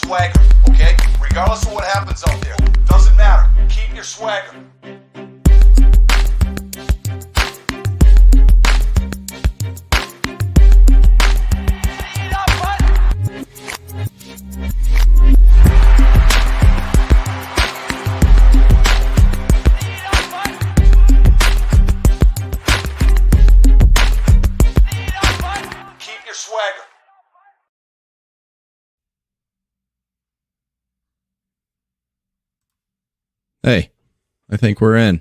swagger, okay? Regardless of what happens out there. Doesn't matter. Keep your swagger. Keep your swagger. Hey, I think we're in.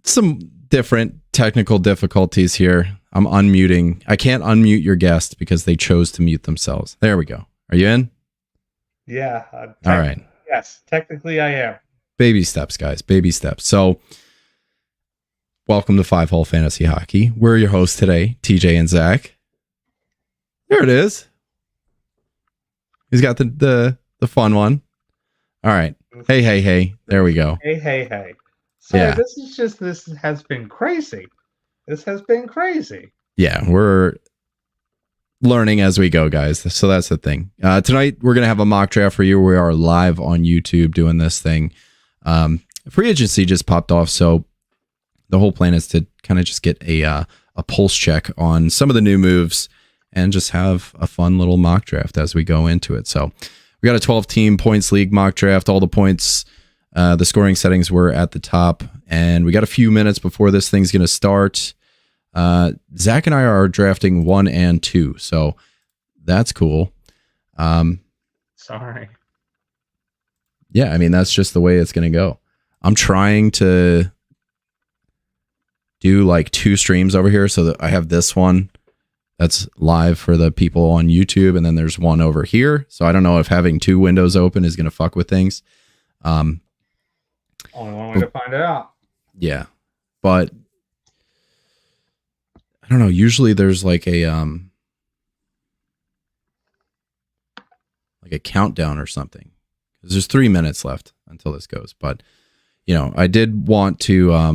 Some different technical difficulties here. I'm unmuting. I can't unmute your guest because they chose to mute themselves. There we go. Are you in? Yeah. All right. Yes, technically I am. Baby steps, guys. Baby steps. So, welcome to 5-Hole Fantasy Hockey. We're your hosts today, TJ and Zach. There it is. He's got the fun one. All right. Hey. There we go. Hey. So Yeah. this has been crazy. This has been crazy. Yeah, we're learning as we go, guys. So that's the thing. Tonight, we're going to have a mock draft for you. We are live on YouTube doing this thing. Free agency just popped off, so the whole plan is to kind of just get a pulse check on some of the new moves and just have a fun little mock draft as we go into it. So we got a 12-team points league mock draft. All the points, the scoring settings were at the top, and we got a few minutes before this thing's going to start. Zach and I are drafting 1 and 2, so that's cool. Sorry. Yeah, I mean, that's just the way it's going to go. I'm trying to do like 2 streams over here so that I have this one that's live for the people on YouTube, and then there's one over here. So I don't know if having 2 windows open is going to fuck with things. Only one way to find out. Yeah, but I don't know. Usually there's like a countdown or something, because there's 3 minutes left until this goes. But you know, I did want to. I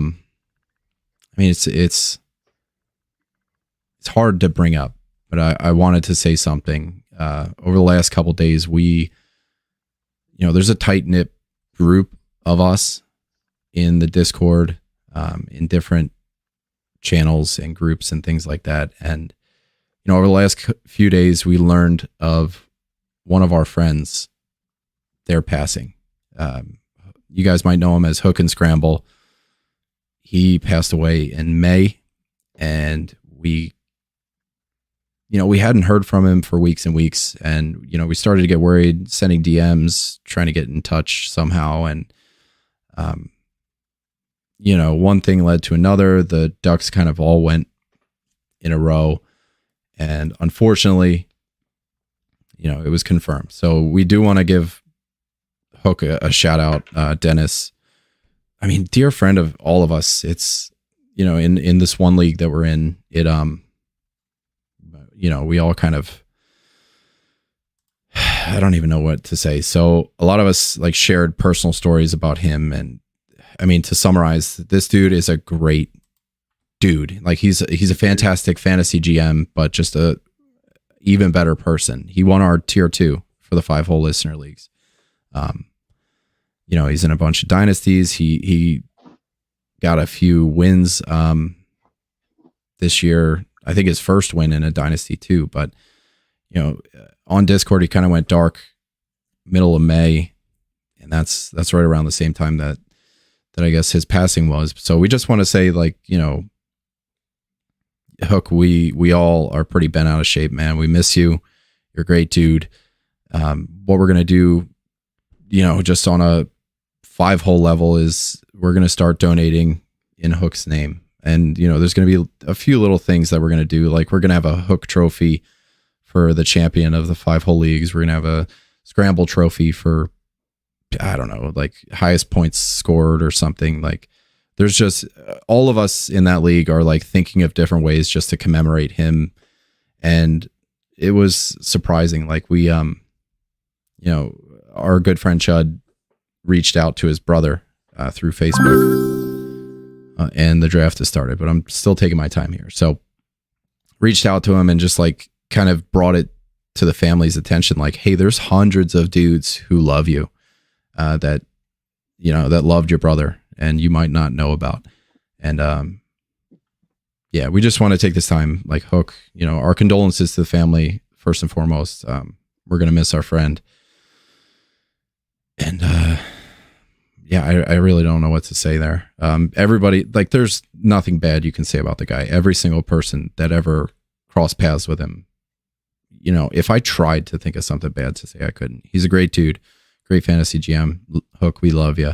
mean, it's hard to bring up, but I wanted to say something. Over the last couple of days, there's a tight knit group of us in the Discord, in different channels and groups and things like that. And, over the last few days, we learned of one of our friends, their passing. You guys might know him as Hook and Scramble. He passed away in May, and we hadn't heard from him for weeks and weeks. And, we started to get worried, sending DMs, trying to get in touch somehow. And, one thing led to another. The ducks kind of all went in a row. And unfortunately, it was confirmed. So we do want to give Hook a shout out, Dennis. I mean, dear friend of all of us. It's, in this one league that we're in, we all kind of, I don't even know what to say. So a lot of us like shared personal stories about him. And I mean, to summarize, this dude is a great dude. Like he's a fantastic fantasy GM, but just a even better person. He won our tier 2 for the 5-hole listener leagues. He's in a bunch of dynasties. He got a few wins this year. I think his first win in a dynasty too. But on Discord, he kind of went dark middle of May, and that's right around the same time that I guess his passing was. So we just want to say, like, Hook, we all are pretty bent out of shape, man. We miss you. You're a great dude. What we're gonna do, just on a 5-hole level, is we're gonna start donating in Hook's name. And, there's going to be a few little things that we're going to do. Like, we're going to have a Hook trophy for the champion of the 5-hole leagues. We're going to have a Scramble trophy for, I don't know, like highest points scored or something. Like, there's just, all of us in that league are like thinking of different ways just to commemorate him. And it was surprising. Like, we, our good friend Chud reached out to his brother through Facebook. And the draft has started, but I'm still taking my time here. So reached out to him and just like kind of brought it to the family's attention, like, hey, there's hundreds of dudes who love you, that, you know, that loved your brother and you might not know about. And, yeah, we just want to take this time, like, Hook, you know, our condolences to the family, first and foremost. We're going to miss our friend. And, yeah, I really don't know what to say there. Everybody, like, there's nothing bad you can say about the guy. Every single person that ever crossed paths with him, you know, if I tried to think of something bad to say, I couldn't. He's a great dude, great fantasy GM. Hook, we love you.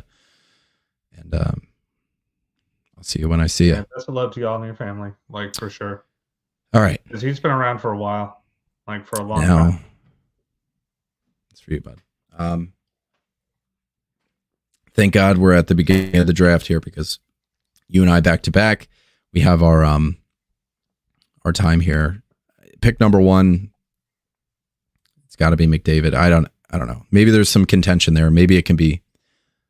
And I'll see you when I see you. Yeah, best of love to y'all and your family, like, for sure. All right. Because he's been around for a while, like, for a long time. It's for you, bud. Thank God we're at the beginning of the draft here, because you and I back to back, we have our time here. Pick number 1. It's got to be McDavid. I don't know. Maybe there's some contention there. Maybe it can be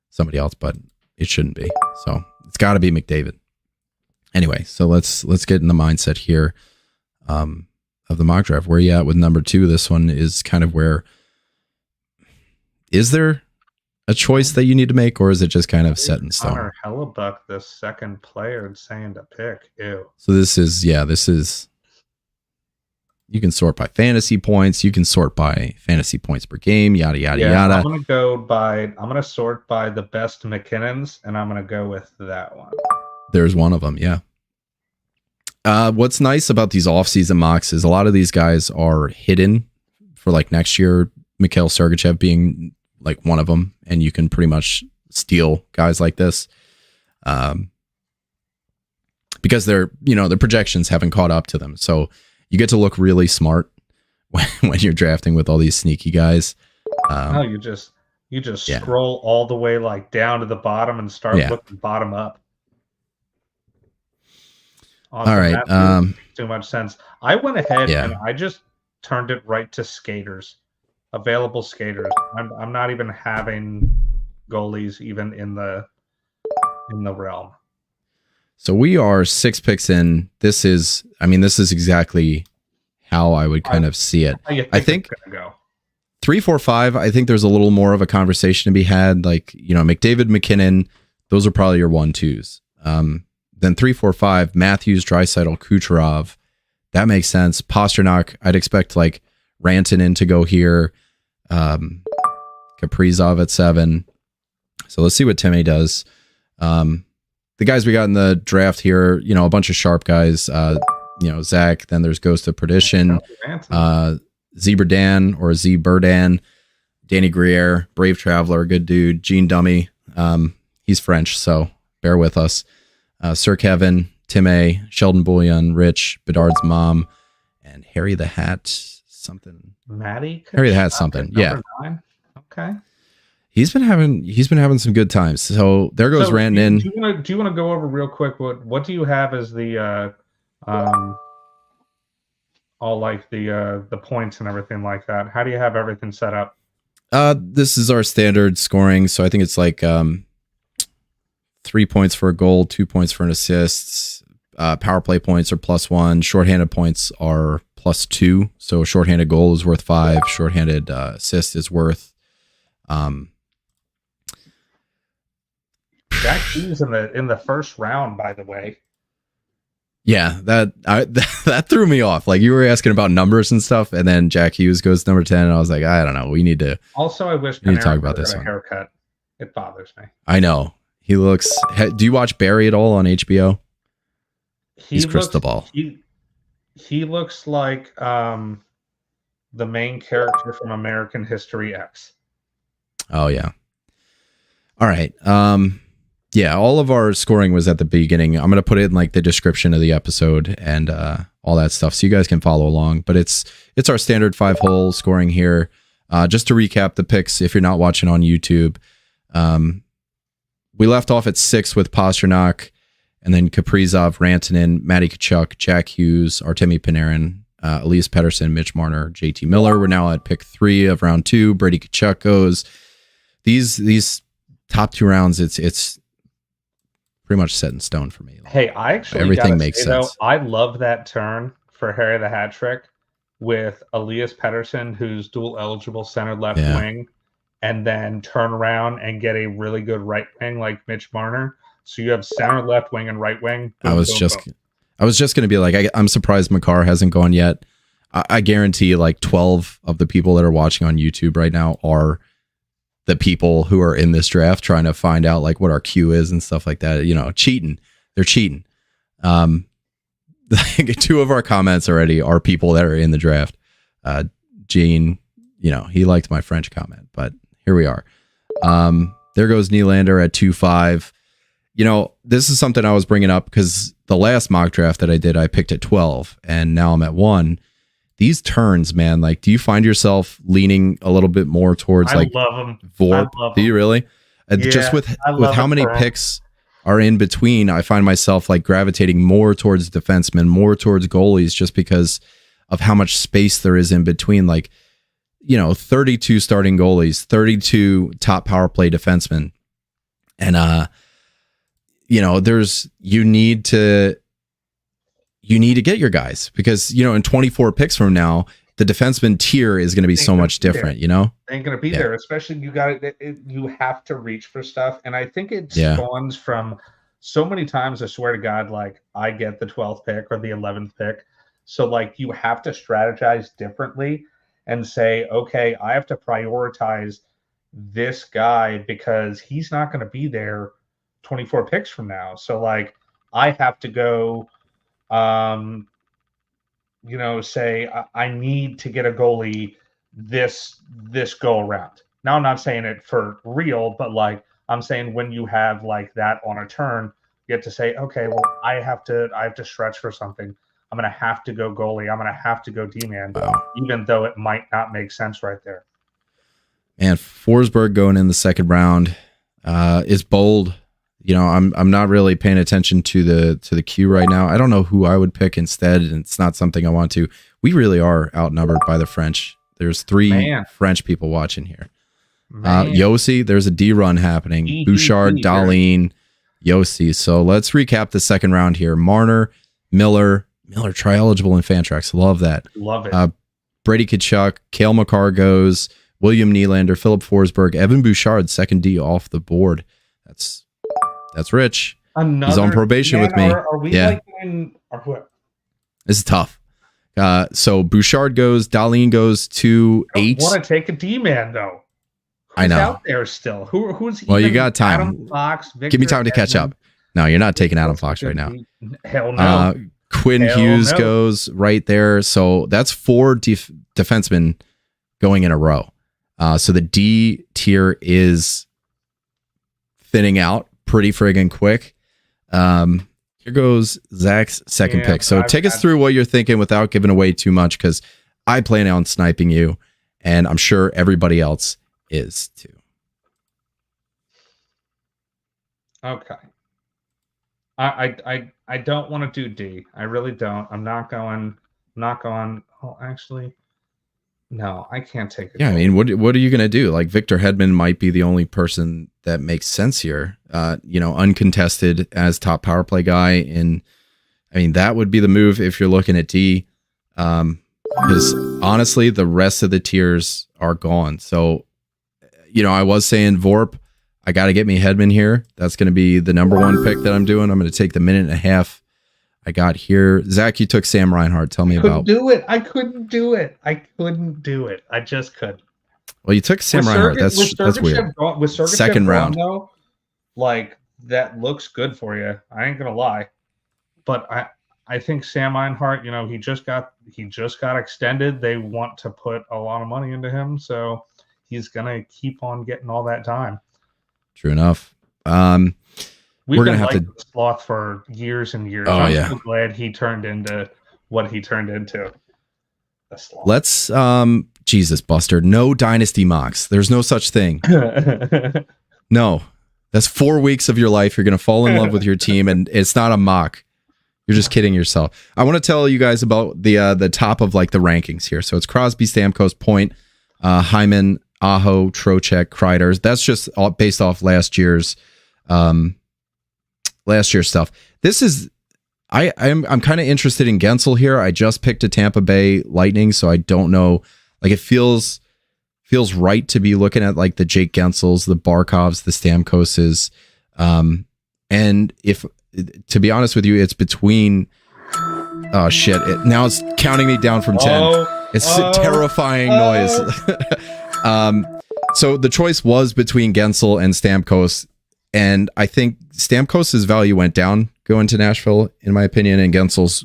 somebody else, but it shouldn't be. So it's got to be McDavid. Anyway, so let's get in the mindset here of the mock draft. Where you at with number 2? This one is kind of where, is there a choice that you need to make, or is it just kind of set in stone? Connor Hellebuck, the second player, saying to pick. Ew. So this is, you can sort by fantasy points. You can sort by fantasy points per game, yada, yada, yada. I'm going to sort by the best McKinnons, and I'm going to go with that one. There's one of them. Yeah. What's nice about these off-season mocks is a lot of these guys are hidden for, like, next year, Mikhail Sergachev being like one of them, and you can pretty much steal guys like this, because their projections haven't caught up to them. So you get to look really smart when you're drafting with all these sneaky guys. You just scroll all the way, like, down to the bottom and start looking bottom up. All right. That makes too much sense. I went ahead and I just turned it right to skaters. Available skaters. I'm not even having goalies even in the realm. So we are 6 picks in. This is exactly how I would kind of see it. I think 3, 4, 5. I think there's a little more of a conversation to be had. Like, you know, McDavid, McKinnon, those are probably your 1-2s. Then 3, 4, 5. Matthews, Draisaitl, Kucherov. That makes sense. Pasternak. I'd expect, like, Rantanen to go here. Kaprizov at 7. So let's see what Timmy does. The guys we got in the draft here, you know, a bunch of sharp guys, you know, Zach, then there's Ghost of Perdition, Zeberdan or Z-Burdan, Danny Griere, Brave Traveler, good dude, Gene Dummy. He's French, so bear with us. Sir Kevin, Tim A, Sheldon Bullion, Rich, Bedard's mom, and Harry the Hat, something. Maddie? Harry the Hat, something. Yeah. 9? Okay. He's been having some good times. So there goes Rantanen. Do you want to go over real quick what do you have as the all, like, the points and everything like that? How do you have everything set up? This is our standard scoring, so I think it's like 3 points for a goal, 2 points for an assist. Power play points are +1. Shorthanded points are +2. So a shorthanded goal is worth 5. Shorthanded assist is worth. Jack Hughes in the first round, by the way. Yeah, that threw me off. Like, you were asking about numbers and stuff, and then Jack Hughes goes number 10, and I was like, I don't know. We need to. Also, I wish we need to talk about this one. Haircut. It bothers me. I know. He looks. Do you watch Barry at all on HBO? He's Cristobal. He looks like the main character from American History X. Oh yeah. All right. Yeah, all of our scoring was at the beginning. I'm going to put it in, like, the description of the episode and all that stuff, so you guys can follow along. But it's our standard 5-hole scoring here. Just to recap the picks, if you're not watching on YouTube, we left off at 6 with Pasternak, and then Kaprizov, Rantanen, Matty Tkachuk, Jack Hughes, Artemi Panarin, Elias Pettersson, Mitch Marner, JT Miller. We're now at pick 3 of round 2. Brady Tkachuk goes. These top 2 rounds, it's pretty much set in stone for me. Hey, I actually everything makes sense. Though, I love that turn for Harry the Hat Trick with Elias Pettersson, who's dual eligible center left Yeah. wing, and then turn around and get a really good right wing like Mitch Marner. So you have center left wing and right wing. Boom, I was just going to be like, I'm surprised Makar hasn't gone yet. I guarantee like 12 of the people that are watching on YouTube right now are the people who are in this draft trying to find out like what our queue is and stuff like that. You know, cheating. They're cheating. Two of our comments already are people that are in the draft. Gene, you know, he liked my French comment, but here we are. There goes Nylander at 2.5. You know, this is something I was bringing up because the last mock draft that I did, I picked at 12 and now I'm at 1. These turns, man, like, do you find yourself leaning a little bit more towards like Vorp? Do you really? Just with how many picks are in between, I find myself like gravitating more towards defensemen, more towards goalies, just because of how much space there is in between. Like, you know, 32 starting goalies, 32 top power play defensemen. And, you know, you need to get your guys because, you know, in 24 picks from now, the defenseman tier is going to be so much different, you know? Ain't going to be there, especially you have to reach for stuff. And I think it spawns from so many times, I swear to God, like I get the 12th pick or the 11th pick. So like you have to strategize differently and say, okay, I have to prioritize this guy because he's not going to be there 24 picks from now. So like I have to go, you know, say I need to get a goalie this go around. Now I'm not saying it for real, but like I'm saying when you have like that on a turn, you get to say, okay, well I have to stretch for something. I'm gonna have to go goalie. I'm gonna have to go D-man, even though it might not make sense right there. And Forsberg going in the second round is bold. You know, I'm not really paying attention to the queue right now. I don't know who I would pick instead, and it's not something I want to. We really are outnumbered by the French. There's 3 French people watching here. Yossi, there's a D run happening. Bouchard, Dahlin, Yossi. So let's recap the second round here. Marner, Miller, tri-eligible in Fantrax. Love that. Love it. Brady Tkachuk, Cale Makar goes, William Nylander, Philip Forsberg, Evan Bouchard, second D off the board. That's rich. He's on probation with me. Are we like this is tough. So Bouchard goes, Dahlin goes to 8. I want to take a D-man though. I know. Out there still. Who's well, you got time. Adam Fox, Victor give me time to catch up. No, you're not taking Adam Fox right now. Hell no. Quinn Hughes goes right there. So that's 4 defensemen going in a row. So the D tier is thinning out pretty friggin' quick. Here goes Zach's second pick. So take us through what you're thinking without giving away too much, because I plan on sniping you, and I'm sure everybody else is too. Okay. I don't want to do D. I really don't. I'm not going. Oh, actually, no, I can't take it. Yeah, I mean, what are you gonna do? Like Victor Hedman might be the only person that makes sense here. You know, uncontested as top power play guy, and I mean that would be the move if you're looking at D. Because honestly, the rest of the tiers are gone. So, you know, I was saying Vorp. I got to get me Hedman here. That's going to be the number 1 pick that I'm doing. I'm going to take the minute and a half I got here. Zach, you took Sam Reinhart. Tell me about. I couldn't do it. I just couldn't. Well, you took Sam Reinhart. That's weird. With second round, though, like that looks good for you. I ain't gonna lie, but I think Sam Reinhart. You know, he just got extended. They want to put a lot of money into him, so he's gonna keep on getting all that time. True enough. We're gonna have to sloth for years and years. I'm so glad he turned into what he turned into. A sloth. Let's Jesus, Buster. No dynasty mocks. There's no such thing. No. That's 4 weeks of your life. You're gonna fall in love with your team, and it's not a mock. You're just kidding yourself. I want to tell you guys about the top of like the rankings here. So it's Crosby, Stamkos, Point, Hyman, Aho, Trocheck, Kreider. That's just all based off last year's stuff. This is, I'm kind of interested in Gensel here. I just picked a Tampa Bay Lightning, so I don't know. Like it feels right to be looking at like the Jake Gensels, the Barkovs, the Stamkoses. And if, to be honest with you, it's between, oh shit. Now it's counting me down from 10. It's a terrifying noise. So the choice was between Gensel and Stamkos. And I think Stamkos' value went down going to Nashville, in my opinion, and Gensel's,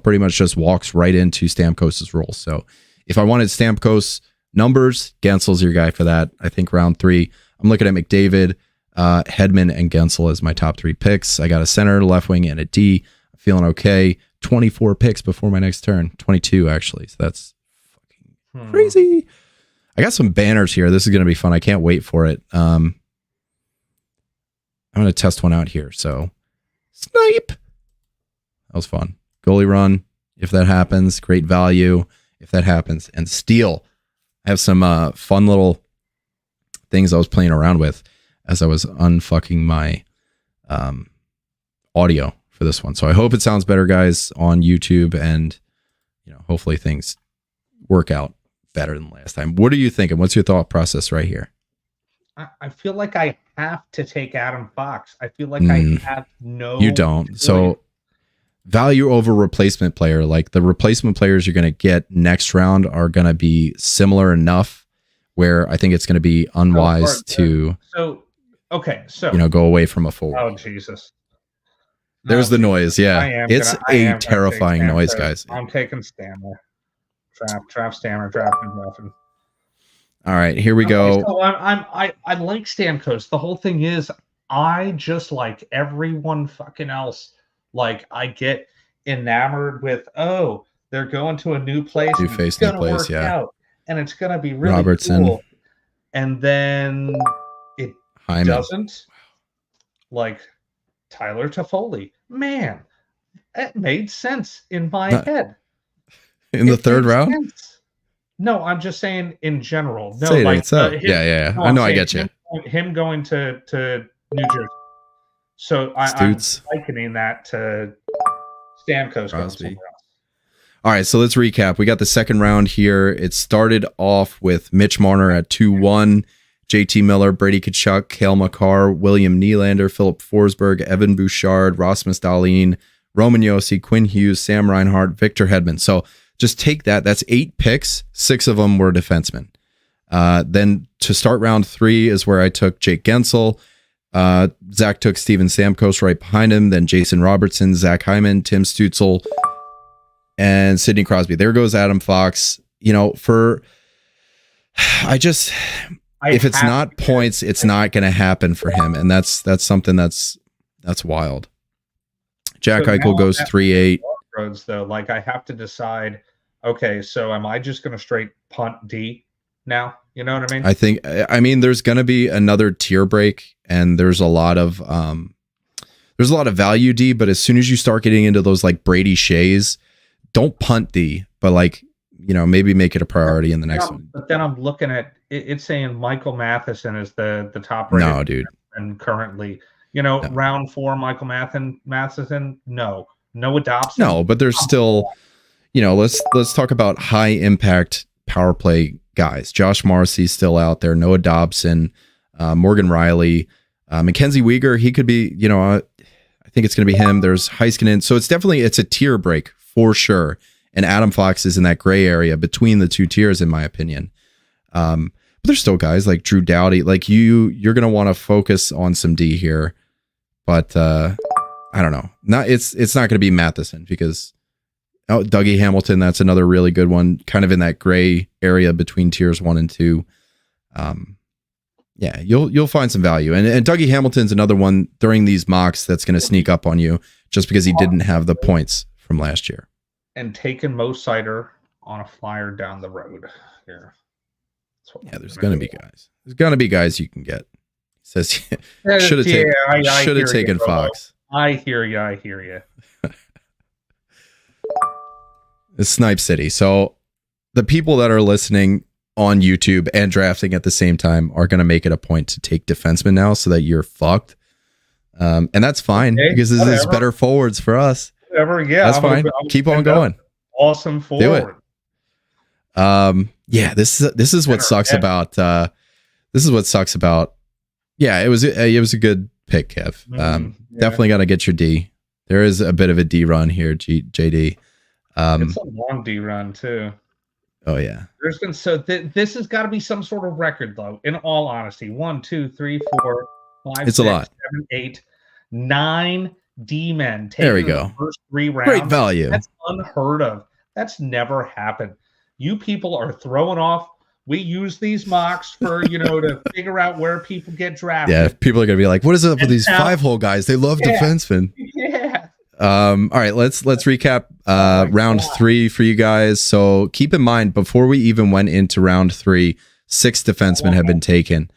pretty much just walks right into Stamkos' role. So if I wanted Stamkos numbers, Gensel's your guy for that. I think round 3, I'm looking at McDavid, Hedman, and Gensel as my top 3 picks. I got a center, left wing, and a D. I'm feeling okay. 24 picks before my next turn. 22, actually. So that's fucking crazy. I got some banners here. This is going to be fun. I can't wait for it. I'm going to test one out here. So, snipe. That was fun. Goalie run, if that happens. Great value, if that happens. And steal. I have some fun little things I was playing around with as I was unfucking my audio for this one. So I hope it sounds better, guys, on YouTube. And, hopefully things work out better than last time. What are you thinking? What's your thought process right here? I feel like I have to take Adam Fox. I feel like I have no... You don't. So value over replacement player. Like the replacement players you're going to get next round are going to be similar enough where I think it's going to be unwise to... So, go away from a forward. Oh, Jesus. There's the noise. Yeah. It's a terrifying noise, guys. I'm taking Stammer. Trap Stammer, drafting. All right, here we go. So I like Stamkos. The whole thing is, I just like everyone fucking else. Like I get enamored with, they're going to a new place. New face, new place, out, and it's gonna be really Robertson. Cool. And then it Hyman. Doesn't. Like Tyler Toffoli, man, it made sense in my head. In the third round. Sense. No, I'm just saying in general. No, say like yeah. No, I know, I get you. Him going to New Jersey. So I'm likening that to Stamkos going somewhere else. All right, so let's recap. We got the second round here. It started off with Mitch Marner at 2-1, JT Miller, Brady Tkachuk, Cale Makar, William Nylander, Philip Forsberg, Evan Bouchard, Rasmus Dahlin, Roman Josi, Quinn Hughes, Sam Reinhart, Victor Hedman. So just take that. That's 8 picks. 6 of them were defensemen. Then to start round 3 is where I took Jake Gensel. Zach took Steven Stamkos right behind him. Then Jason Robertson, Zach Hyman, Tim Stützle, and Sidney Crosby. There goes Adam Fox. If it's not points, it's not going to happen for him. And that's something that's wild. Jack Eichel goes 3-8. Roads though, like I have to decide, okay, so am I just going to straight punt D now? You know what I mean? There's going to be another tier break, and there's a lot of value D, but as soon as you start getting into those like Brady Shays, don't punt D, but like, maybe make it a priority in the next one. But then I'm looking at it's saying Michael Matheson is the top rated. No, dude. And currently, round 4, Michael Matheson, no adoption. No, but there's still, let's talk about high impact power play guys. Josh Morrissey's still out there. Noah Dobson, Morgan Riley, Mackenzie Weegar. He could be, I think it's going to be him. There's Heiskanen. So it's a tier break for sure. And Adam Fox is in that gray area between the 2 tiers, in my opinion. But there's still guys like Drew Doughty. Like you're going to want to focus on some D here, but, I don't know. It's not going to be Matheson because Dougie Hamilton, that's another really good one, kind of in that gray area between tiers 1 and 2. Yeah, you'll find some value. And Dougie Hamilton's another one during these mocks that's going to sneak up on you just because he didn't have the points from last year. And taking Mo Sider on a flyer down the road here. Yeah, there's going to be guys. There's going to be guys you can get. Says should have taken Fox. I hear you. It's Snipe City. So the people that are listening on YouTube and drafting at the same time are going to make it a point to take defensemen now so that you're fucked. And that's fine because this is better forwards for us. whatever. Yeah, That's fine. Keep on going. Awesome forward. Do it. Yeah, this is what sucks about yeah, it was a good pick, Kev. Definitely got to get your D. There is a bit of a D run here, JD. It's a long D run too. Oh yeah. There's been this has got to be some sort of record though. In all honesty, 1, 2, 3, 4, 5, it's 6, a lot. 7, 8, 9 D-men. There we go. The first 3 rounds. Great value. That's unheard of. That's never happened. You people are throwing off. We use these mocks for, to figure out where people get drafted. Yeah, people are gonna be like, "What is up with these 5-hole guys? They love defensemen." Yeah. All right, let's recap round 3 for you guys. So keep in mind, before we even went into round 3, 6 defensemen have been taken.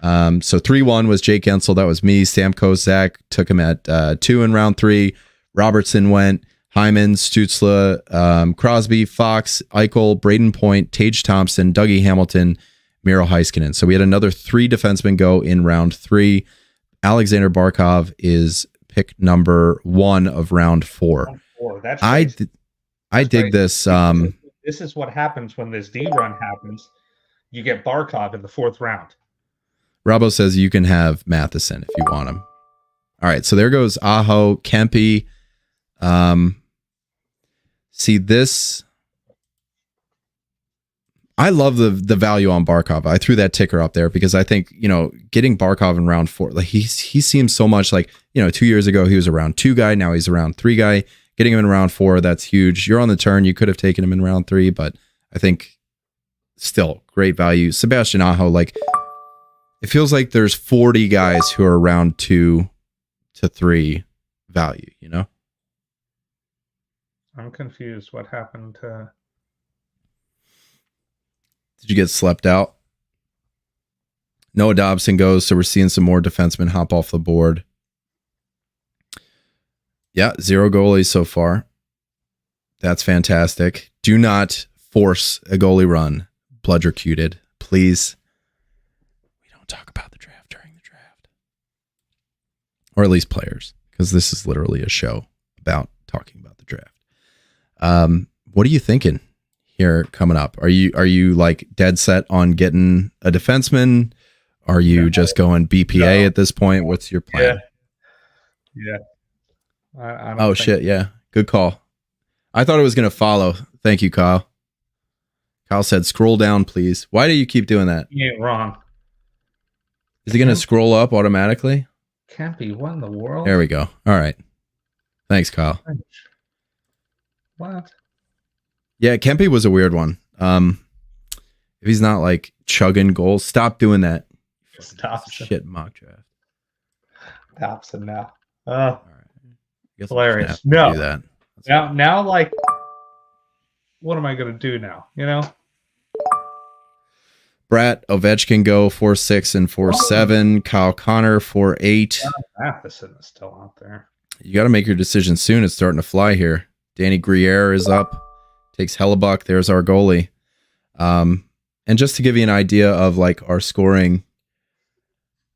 So 3-1 was Jake Ensel. That was me. Stamkos, Zach took him at 2 in round 3. Robertson went. Hyman, Stutzla, Crosby, Fox, Eichel, Braden Point, Tage Thompson, Dougie Hamilton, Miro Heiskanen. So we had another 3 defensemen go in round 3. Alexander Barkov is pick number 1 of round 4. That's I dig this. This is what happens when this D run happens. You get Barkov in the 4th round. Robbo says you can have Matheson if you want him. All right, so there goes Aho, Kempe. See this. I love the value on Barkov. I threw that ticker up there because I think, getting Barkov in round 4, like he seems so much like, 2 years ago he was a round 2 guy. Now he's a round 3 guy. Getting him in round 4, that's huge. You're on the turn. You could have taken him in round 3, but I think still great value. Sebastian Aho, like it feels like there's 40 guys who are round 2 to 3 value, I'm confused. What happened to... Did you get slept out? Noah Dobson goes, so we're seeing some more defensemen hop off the board. Yeah, 0 goalies so far. That's fantastic. Do not force a goalie run, Bludgercuted. Please. We don't talk about the draft during the draft. Or at least players, because this is literally a show about talking about the draft. What are you thinking here coming up? Are you like dead set on getting a defenseman? Are you just going BPA at this point? What's your plan? Yeah. I don't shit. Yeah. Good call. I thought it was going to follow. Thank you, Kyle. Kyle said, scroll down, please. Why do you keep doing that? You ain't wrong. Is he going to scroll up automatically? Can't be. What in the world? There we go. All right. Thanks, Kyle. What? Yeah, Kempe was a weird one. If he's not like chugging goals, stop doing that. Stop. Shit mock draft. Dobson now. All right. Hilarious. No. Do that. Now, like, what am I going to do now? Brat Ovechkin go 4-6 and 4-7. Kyle Connor 4-8. Matheson is still out there. You got to make your decision soon. It's starting to fly here. Danny Briere is up. Takes Hellebuck. There's our goalie. And just to give you an idea of like our scoring.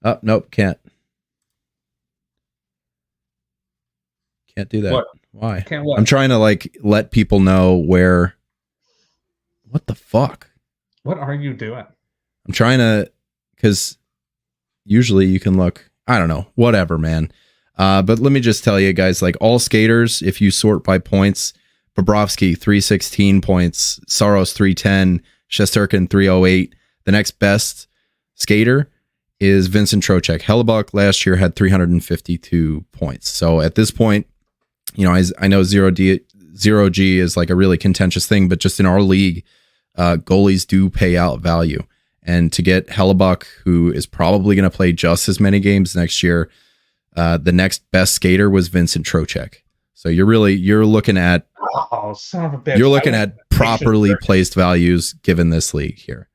Oh, nope, can't. Can't do that. What? Why? Can't what? I'm trying to like let people know where. What the fuck? What are you doing? I'm trying to, because usually you can look. I don't know. Whatever, man. But let me just tell you guys, like all skaters, if you sort by points, Bobrovsky 316 points, Saros 310, Shesterkin 308. The next best skater is Vincent Trocheck. Hellebuck last year had 352 points. So at this point, I know 0G is like a really contentious thing, but just in our league, goalies do pay out value. And to get Hellebuck, who is probably going to play just as many games next year, the next best skater was Vincent Trocheck. So you're looking at son of a bitch. You're looking at properly placed values given this league here.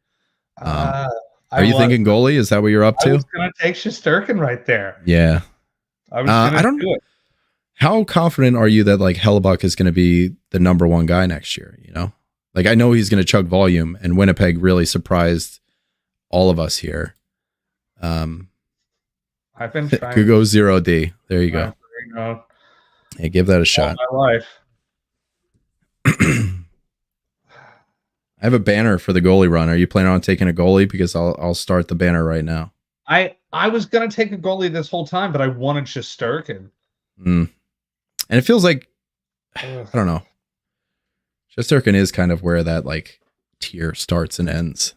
Are you thinking goalie? Is that what you're up to? I was going to take Shesterkin right there. Yeah. I don't do it. How confident are you that like Hellebuck is going to be the number 1 guy next year? Like I know he's going to chug volume, and Winnipeg really surprised all of us here. I've been trying. Could go 0D. There you go. Hey, give that a shot. All my life. I have a banner for the goalie run. Are you planning on taking a goalie? Because I'll start the banner right now. I was gonna take a goalie this whole time, but I wanted Shesterkin. And it feels like I don't know. Shesterkin is kind of where that like tier starts and ends.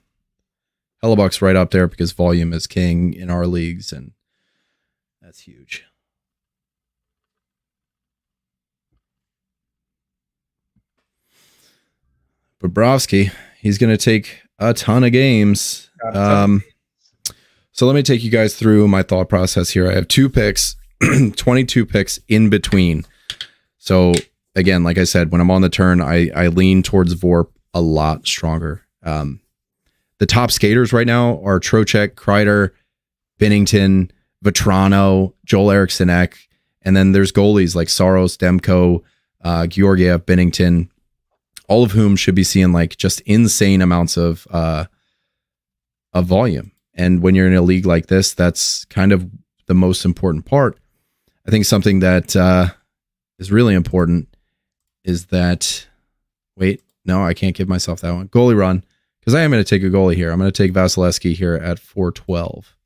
Hellebuck's right up there because volume is king in our leagues, and that's huge. Bobrovsky, he's going to take a ton of games. So let me take you guys through my thought process here. I have 2 picks, 22 picks in between. So again, like I said, when I'm on the turn, I lean towards Vorp a lot stronger. The top skaters right now are Trocheck, Kreider, Binnington, Vetrano, Joel Eriksson Ek, and then there's goalies like Saros, Demko, Georgiev, Binnington, all of whom should be seeing like just insane amounts of volume. And when you're in a league like this, that's kind of the most important part. I think something that is really important is that, wait, no, I can't give myself that one. Goalie run, because I am going to take a goalie here. I'm going to take Vasilevsky here at 412.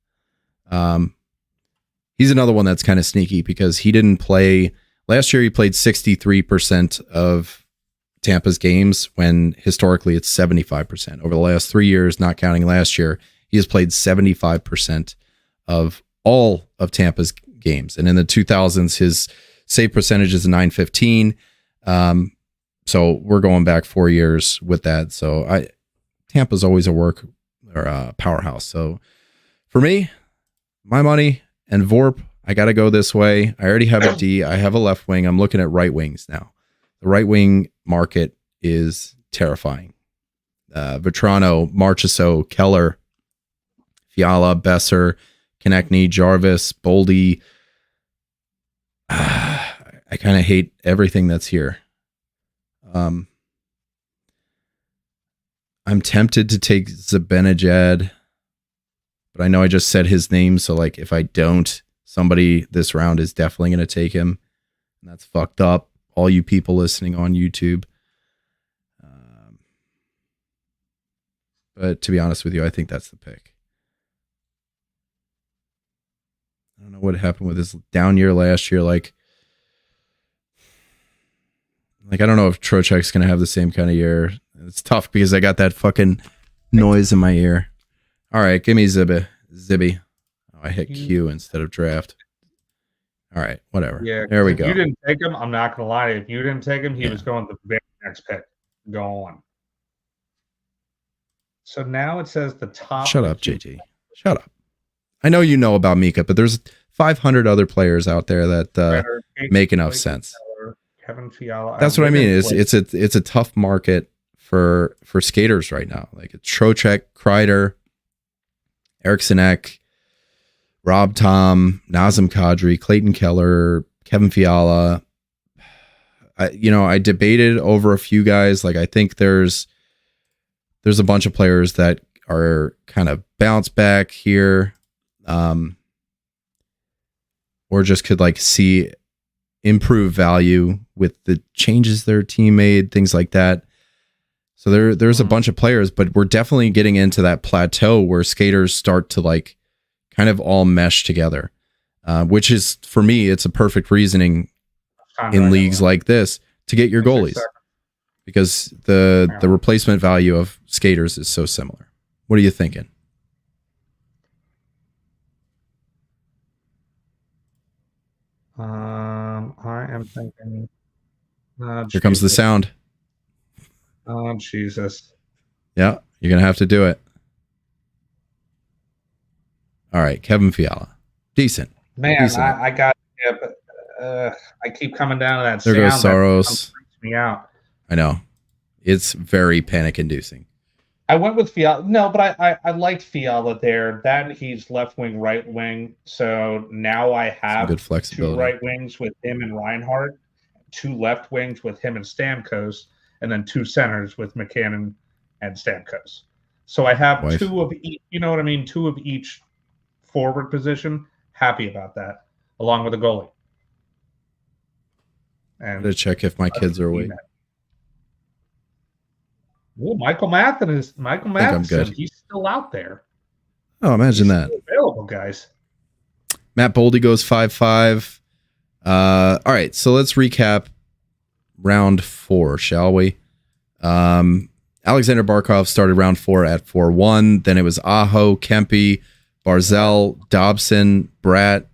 He's another one that's kind of sneaky because he didn't play last year. He played 63% of Tampa's games when historically it's 75%. Over the last 3 years, not counting last year, he has played 75% of all of Tampa's games. And in the 2000s, his save percentage is 915. So we're going back 4 years with that. So Tampa's always a powerhouse. So for me, my money and Vorp, I got to go this way. I already have a D. I have a left wing. I'm looking at right wings now. The right wing market is terrifying. Vetrano, Marchessault, Keller, Fiala, Besser, Konechny, Jarvis, Boldy. I kind of hate everything that's here. I'm tempted to take Zibanejad, but I know I just said his name, so like if I don't, somebody this round is definitely going to take him, and that's fucked up. All you people listening on YouTube. But to be honest with you, I think that's the pick. I don't know what happened with his down year last year. Like I don't know if Trocheck's going to have the same kind of year. It's tough because I got that fucking noise in my ear. All right, give me Zibby. Oh, I hit Q instead of draft. All right, whatever. Yeah, there we if go. you didn't take him, I'm not going to lie. If you didn't take him, he was going the very next pick. Go on. So now it says the top. Shut up, JT. Shut up. I know you know about Mika, but there's 500 other players out there that make enough sense. Kevin Fiala. That's what I mean. It's a tough market for skaters right now. Like it's Trocheck, Kreider, Eriksson Ek, Rob Tom, Nazem Kadri, Clayton Keller, Kevin Fiala. I debated over a few guys. Like I think there's a bunch of players that are kind of bounce back here, or just could like see improve value with the changes their team made, things like that. So there's a bunch of players, but we're definitely getting into that plateau where skaters start to like kind of all mesh together, which is, for me, it's a perfect reasoning in leagues like this to get your goalies, because the replacement value of skaters is so similar. What are you thinking? I am thinking. Here comes the sound. Oh, Jesus. Yeah, you're going to have to do it. All right, Kevin Fiala. Decent. Man, I got it, but I keep coming down to that there sound. Goes Saros. That freaks me out. I know. It's very panic-inducing. I went with Fiala. No, but I liked Fiala there. That he's left wing, right wing. So now I have good flexibility. 2 right wings with him and Reinhardt, 2 left wings with him and Stamkos, and then 2 centers with McCann and Stamkos. So I have 2 of each. You know what I mean? 2 of each forward position. Happy about that, along with a goalie. And to check if my kids are awake. Well, Michael Matheson, he's still out there. Oh, imagine that. Available, guys. Matt Boldy goes 5-5. All right, so let's recap round 4, shall we? Alexander Barkov started round 4 at 4-1. Then it was Aho, Kempe, Barzell, Dobson, Bratt,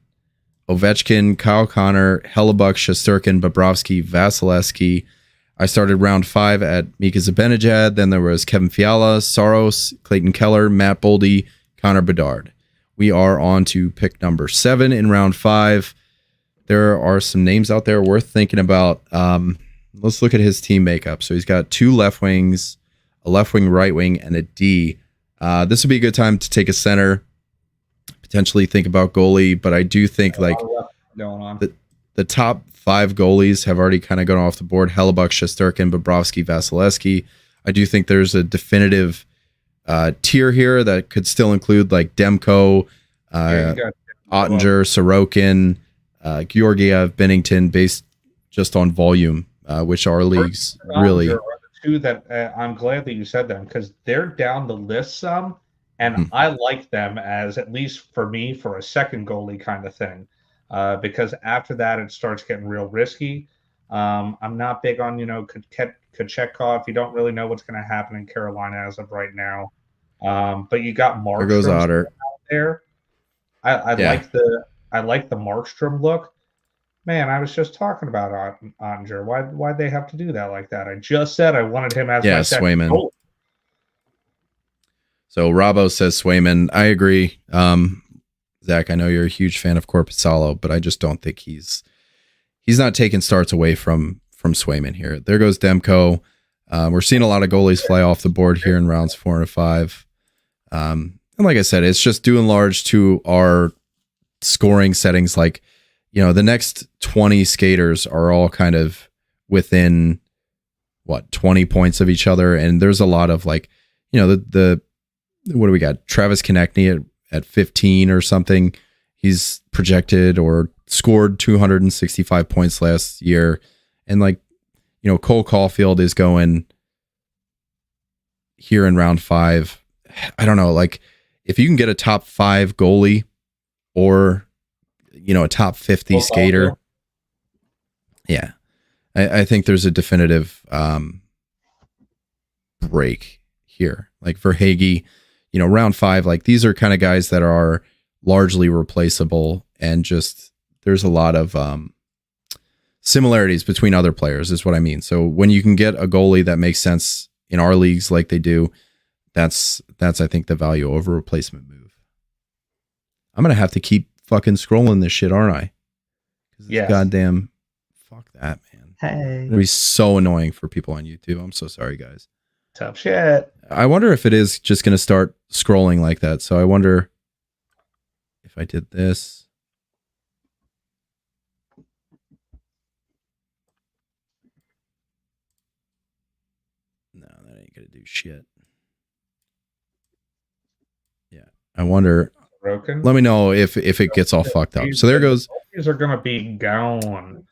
Ovechkin, Kyle Connor, Hellebuck, Shesterkin, Bobrovsky, Vasilevsky. I started round 5 at Mika Zibanejad. Then there was Kevin Fiala, Saros, Clayton Keller, Matt Boldy, Connor Bedard. We are on to pick number 7 in round 5. There are some names out there worth thinking about. Let's look at his team makeup. So he's got 2 left wings, a left wing, right wing, and a D. This would be a good time to take a center, potentially think about goalie, but I do think like the top 5 goalies have already kind of gone off the board. Hellebuck, Shesterkin, Bobrovsky, Vasilevsky. I do think there's a definitive tier here that could still include like Demko, Ottinger, Sorokin, Georgiev, Bennington, based just on volume, which our leagues really are the 2 that I'm glad that you said them, because they're down the list some, and I like them as, at least for me, for a second goalie kind of thing, because after that it starts getting real risky. I'm not big on Kochetkov. You don't really know what's going to happen in Carolina as of right now. But you got Markstrom there goes Otter out there. I like the Markstrom look. Man, I was just talking about Ottinger. Why'd they have to do that like that? I just said I wanted him as my second Swayman. goalie. So Rabo says Swayman. I agree. Zach, I know you're a huge fan of Korpisalo, but I just don't think he's not taking starts away from Swayman here. There goes Demko. We're seeing a lot of goalies fly off the board here in rounds 4 and 5. And like I said, it's just due and large to our scoring settings. Like, the next 20 skaters are all kind of within 20 points of each other. And there's a lot of like, the what do we got? Travis Konechny at 15 or something. He's projected or scored 265 points last year. And like, Cole Caulfield is going here in round 5. I don't know, like if you can get a top 5 goalie or, a top 50 skater. Yeah. I think there's a definitive break here. Like for Hagee, round 5, like these are kind of guys that are largely replaceable, and just there's a lot of similarities between other players is what I mean. So when you can get a goalie that makes sense in our leagues like they do, that's I think the value over replacement move. I'm going to have to keep fucking scrolling this shit, aren't I? Yeah. Goddamn. Fuck that, man. Hey. It'll be so annoying for people on YouTube. I'm so sorry, guys. Tough shit. I wonder if it is just going to start scrolling like that. So I wonder if I did this. No, that ain't going to do shit. Yeah. I wonder. Broken. Let me know if it gets all fucked up. So there goes. These are going to be gone.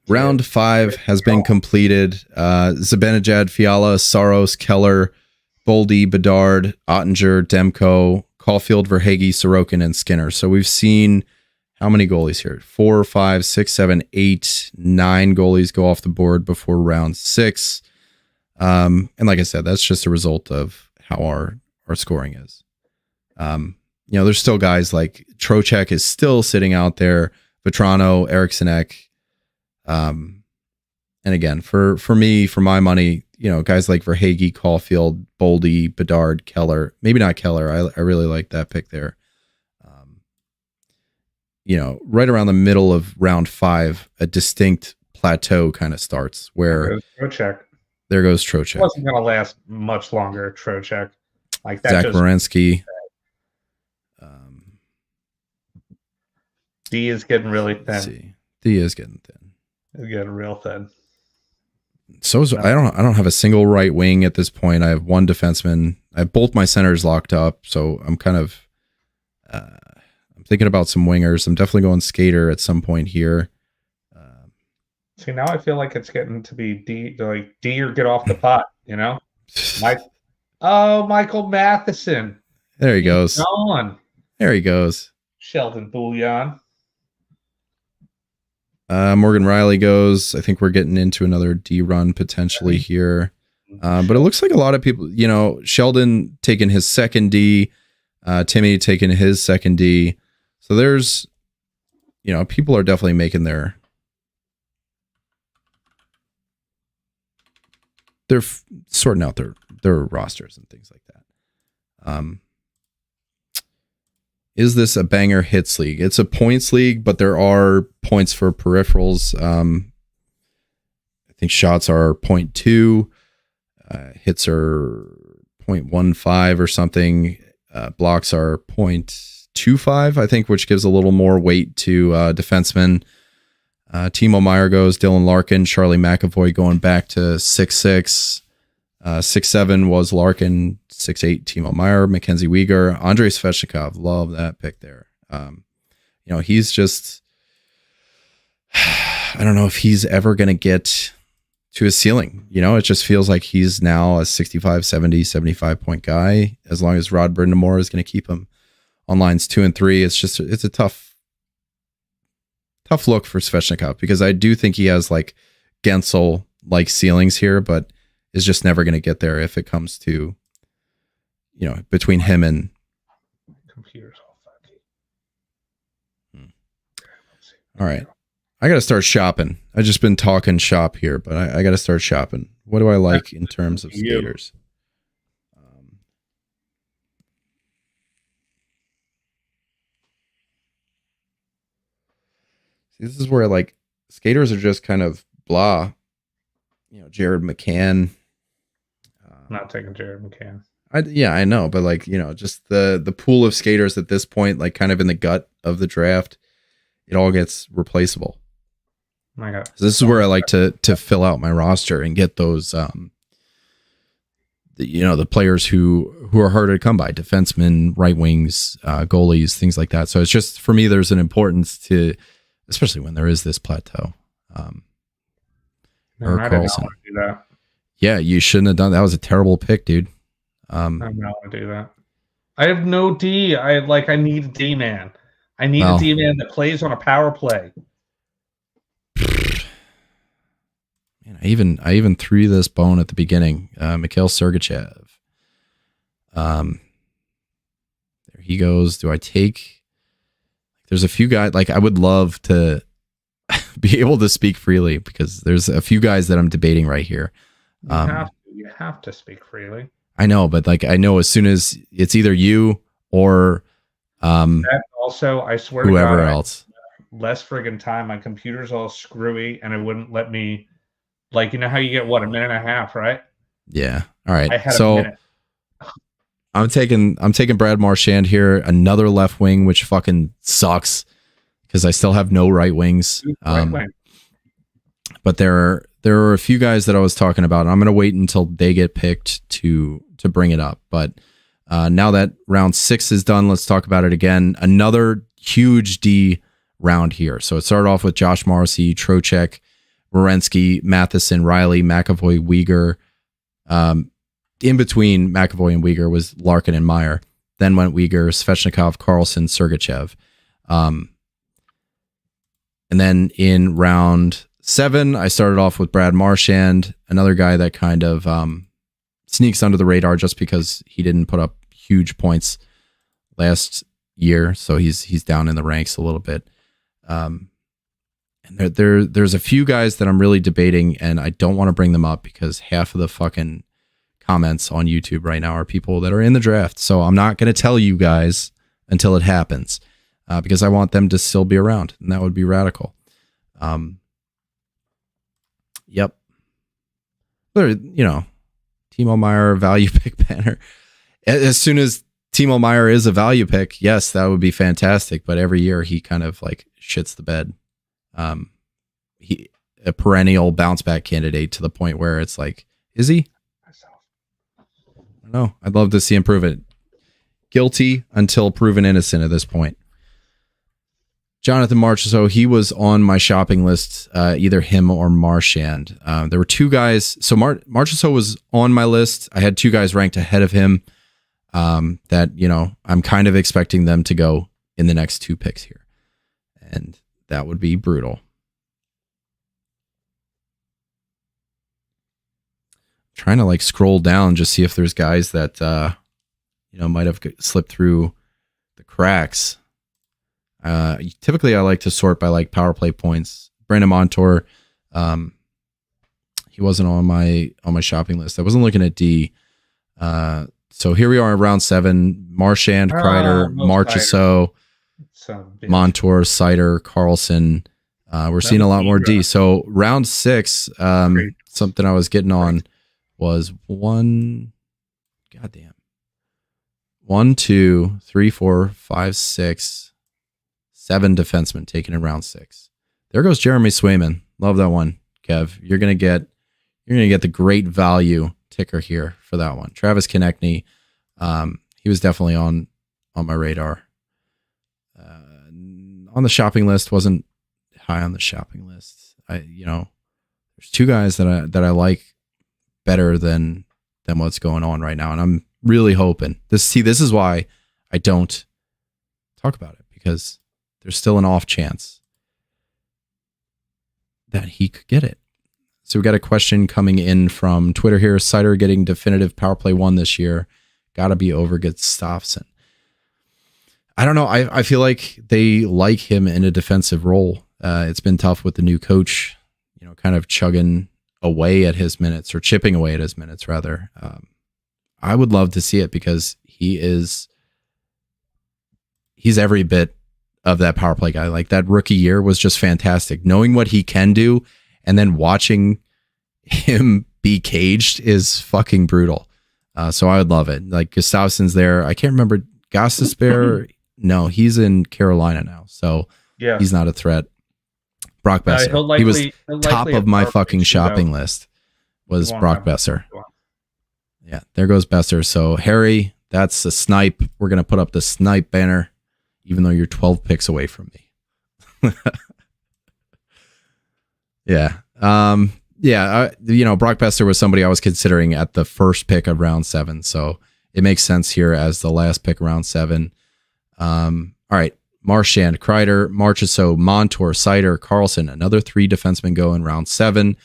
Round 5 has been completed. Zibanejad, Fiala, Saros, Keller, Boldy, Bedard, Ottinger, Demko, Caulfield, Verhaeghe, Sorokin, and Skinner. So we've seen how many goalies here? 4, 5, 6, 7, 8, 9 goalies go off the board before round 6. And like I said, that's just a result of how our scoring is. There's still guys like Trocheck is still sitting out there, Vetrano, Eriksson. And again, for me, for my money, guys like Verhaeghe, Caulfield, Boldy, Bedard, Keller, maybe not Keller. I really like that pick there. Right around the middle of round 5, a distinct plateau kind of starts where there goes Trocheck. It wasn't going to last much longer. Trocheck, like that. Zach Werenski. D is getting really thin. D is getting thin. It's getting real thin. So I don't have a single right wing at this point. I have one defenseman. I have both my centers locked up, so I'm kind of I'm thinking about some wingers. I'm definitely going skater at some point here. See, now I feel like it's getting to be D, like D or get off the pot. You know, Mike. Oh, Michael Matheson. There he He's goes. gone. There he goes. Sheldon Bouillon. Morgan Riley goes. I think we're getting into another D run potentially here. But it looks like a lot of people, you know, Sheldon taking his second D, Timmy taking his second D. So there's, you know, people are definitely making they're sorting out their rosters and things like that. Is this a banger hits league? It's a points league, but there are points for peripherals. I think shots are 0.2, hits are 0.15 or something. Blocks are 0.25, I think, which gives a little more weight to defensemen. Timo Meyer goes, Dylan Larkin, Charlie McAvoy going back to 6'6". 6'7" was Larkin, 6'8" Timo Meyer, Mackenzie Weegar, Andrei Svechnikov. Love that pick there. You know, he's just, I don't know if he's ever going to get to his ceiling. You know, it just feels like he's now a 65, 70, 75 point guy. As long as Rod Brindamore is going to keep him on lines 2 and 3, it's a tough look for Svechnikov, because I do think he has like Gensel like ceilings here, but is just never going to get there if it comes to, you know, between him and Computer's all funky. All right. I got to start shopping. I've just been talking shop here, but I got to start shopping. What do I like in terms of skaters? See, this is where like skaters are just kind of blah. You know, Jared McCann. Not taking Jared McCann. I know, but like, you know, just the pool of skaters at this point, like kind of in the gut of the draft, it all gets replaceable. My God. So this is where I like to fill out my roster and get those, the players who are harder to come by, defensemen, right wings, goalies, things like that. So it's just, for me, there's an importance to, especially when there is this plateau. Man, I didn't want to do that. Yeah, you shouldn't have done that. That was a terrible pick, dude. I don't want to do that. I have no D. I need a D man. I need a D man that plays on a power play. Man, I even threw this bone at the beginning. Mikhail Sergachev. There he goes. Do I take? There's a few guys, like I would love to be able to speak freely, because there's a few guys that I'm debating right here. You have to speak freely. I know, but like I know as soon as it's either you or that also, I swear whoever to God, else. Less friggin' time. My computer's all screwy, and it wouldn't let me. Like, you know how you get a minute and a half, right? Yeah. All right. I had so a minute. I'm taking Brad Marchand here, another left wing, which fucking sucks because I still have no right wings. Right wing. But there are a few guys that I was talking about, and I'm going to wait until they get picked to bring it up. But now that round 6 is done, let's talk about it again. Another huge D round here. So it started off with Josh Morrissey, Trocheck, Werenski, Matheson, Riley, McAvoy, Weegar. In between McAvoy and Weegar was Larkin and Meyer. Then went Weegar, Svechnikov, Carlson, Sergachev. And then in round 7, I started off with Brad Marchand, another guy that kind of sneaks under the radar just because he didn't put up huge points last year, so he's down in the ranks a little bit. And there's a few guys that I'm really debating, and I don't want to bring them up because half of the fucking comments on YouTube right now are people that are in the draft. So I'm not going to tell you guys until it happens because I want them to still be around, and that would be radical. Yep. But, you know, Timo Meyer value pick banner. As soon as Timo Meyer is a value pick, yes, that would be fantastic. But every year he kind of like shits the bed. He a perennial bounce back candidate to the point where it's like, is he? I don't know. I'd love to see him prove it. Guilty until proven innocent at this point. Jonathan Marchessault, he was on my shopping list, either him or Marchand. There were two guys. So Marchessault was on my list. I had two guys ranked ahead of him that, I'm kind of expecting them to go in the next two picks here. And that would be brutal. Trying to scroll down, just see if there's guys that, might have slipped through the cracks. Typically I like to sort by power play points. Brandon Montour, he wasn't on my shopping list. I wasn't looking at D. So here we are in round 7. Marchand, Kreider, Marchessault, Montour, Sider, Carlson. We're seeing a lot more D. So round 6, something I was getting on was 1, 2, 3, 4, 5, 6, 7 defensemen taken in round 6. There goes Jeremy Swayman. Love that one, Kev. You're gonna get the great value ticker here for that one. Travis Konechny, he was definitely on my radar. On the shopping list, wasn't high on the shopping list. There's two guys that I like better than what's going on right now, and I'm really hoping this is why I don't talk about it, because there's still an off chance that he could get it. So we got a question coming in from Twitter here. Sider getting definitive power play 1 this year. Got to be over Gustafsson. I don't know. I feel like they like him in a defensive role. It's been tough with the new coach, kind of chugging away at his minutes, or chipping away at his minutes rather. I would love to see it, because he's every bit of that power play guy. That rookie year was just fantastic. Knowing what he can do and then watching him be caged is fucking brutal. So I would love it. Gustafsson's there. I can't remember Gostisbehere. No, he's in Carolina now. So yeah, he's not a threat. Brock Besser. He was top of my fucking shopping list was Brock Besser. Yeah, there goes Besser. So Harry, that's a snipe. We're going to put up the snipe banner, even though you're 12 picks away from me. Yeah. Brock Besser was somebody I was considering at the first pick of round 7. So it makes sense here as the last pick of round 7. All right. Marchand, Kreider, Marchessault, Montour, Sider, Carlson. Another 3 defensemen go in round 7.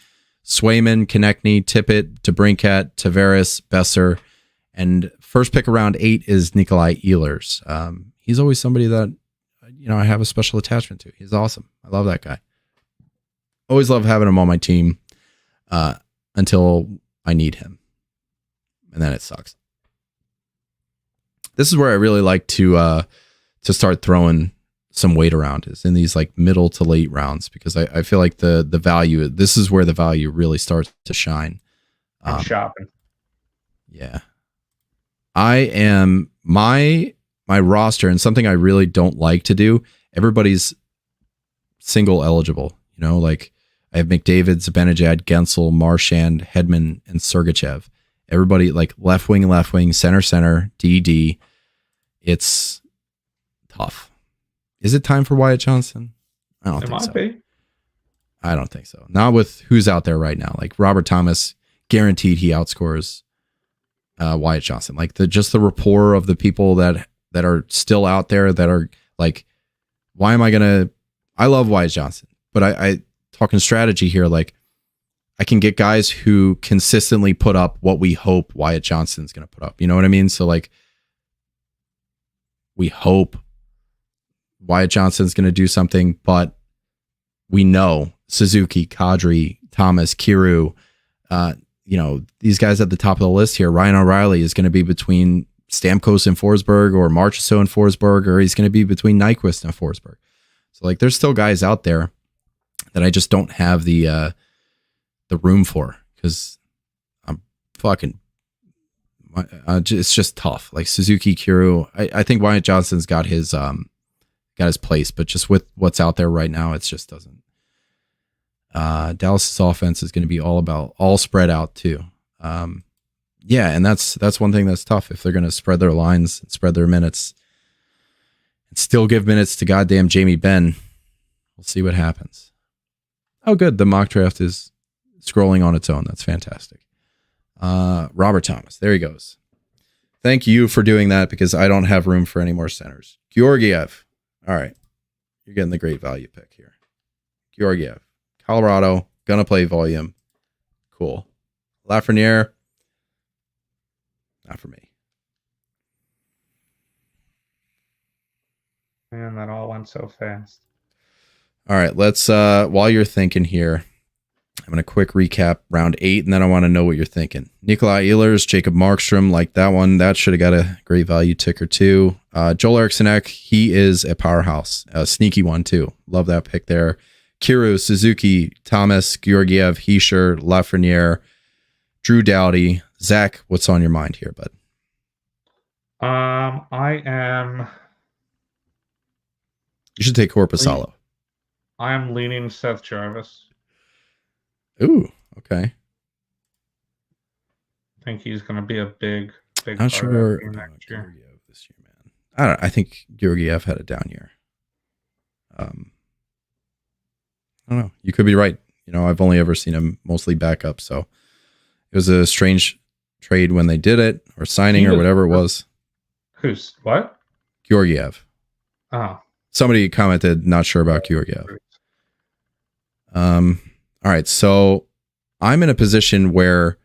Swayman, Konechny, Tippett, DeBrincat, Tavares, Besser. And first pick around 8 is Nikolai Ehlers. He's always somebody that, I have a special attachment to. He's awesome. I love that guy. Always love having him on my team until I need him. And then it sucks. This is where I really like to start throwing some weight around, is in these middle to late rounds, because I feel like the value, this is where the value really starts to shine. Shopping. Yeah. I am my roster, and something I really don't like to do, everybody's single eligible, I have McDavid, Zibanejad, Gensel, Marchand, Hedman, and Sergachev. Everybody left wing, center, DD. It's tough. Is it time for Wyatt Johnson? I don't think so. I don't think so. Not with who's out there right now. Robert Thomas, guaranteed he outscores Wyatt Johnson. Just the rapport of the people that are still out there that are why am I gonna? I love Wyatt Johnson, but I talking strategy here. I can get guys who consistently put up what we hope Wyatt Johnson's gonna put up. You know what I mean? So we hope Wyatt Johnson's going to do something, but we know Suzuki, Kadri, Thomas, Kiru, these guys at the top of the list here. Ryan O'Reilly is going to be between Stamkos and Forsberg, or Marchessault and Forsberg, or he's going to be between Nyquist and Forsberg. So there's still guys out there that I just don't have the room for, because I'm fucking. It's just tough. Suzuki, Kiru. I think Wyatt Johnson's got his place, but just with what's out there right now, it just doesn't. Dallas's offense is going to be all spread out too. And that's one thing that's tough. If they're going to spread their lines and spread their minutes and still give minutes to goddamn Jamie Benn, We'll see what happens. Oh, good. The mock draft is scrolling on its own. That's fantastic. Robert Thomas. There he goes. Thank you for doing that because I don't have room for any more centers. Georgiev. All right. You're getting the great value pick here. Georgiev. Colorado. Gonna play volume. Cool. Lafreniere. Not for me. Man, that all went so fast. All right. Let's, while you're thinking here, I'm going to quick recap round 8, and then I want to know what you're thinking. Nikolai Ehlers, Jacob Markstrom, like that one. That should have got a great value ticker too. Joel Eriksson, he is a powerhouse. A sneaky one too. Love that pick there. Kiru, Suzuki, Thomas, Georgiev, Hischer, Lafreniere, Drew Doughty. Zach, what's on your mind here, bud? I am... You should take Korpisalo. I am leaning Seth Jarvis. Ooh, okay. I think he's going to be a big Not sure about Georgiev this year, man. I don't know. I think Georgiev had a down year. I don't know. You could be right. You know, I've only ever seen him mostly back up, so it was a strange trade when they did it, or signing, or whatever it was. Who's what? Georgiev. Oh. Somebody commented, not sure about Georgiev. All right, so I'm in a position where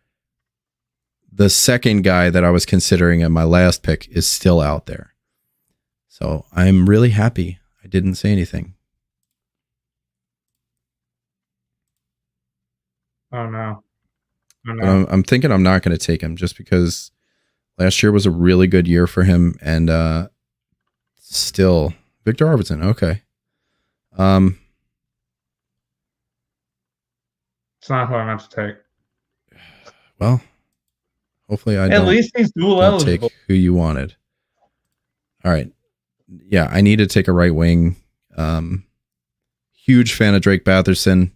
the second guy that I was considering at my last pick is still out there. So I'm really happy I didn't say anything. Oh, no. Oh, no. But I'm thinking I'm not going to take him just because last year was a really good year for him. And still, Victor Arvidsson, okay. It's not who I meant to take. Well, hopefully At least he's dual eligible. Take who you wanted. All right. Yeah, I need to take a right wing. Huge fan of Drake Batherson.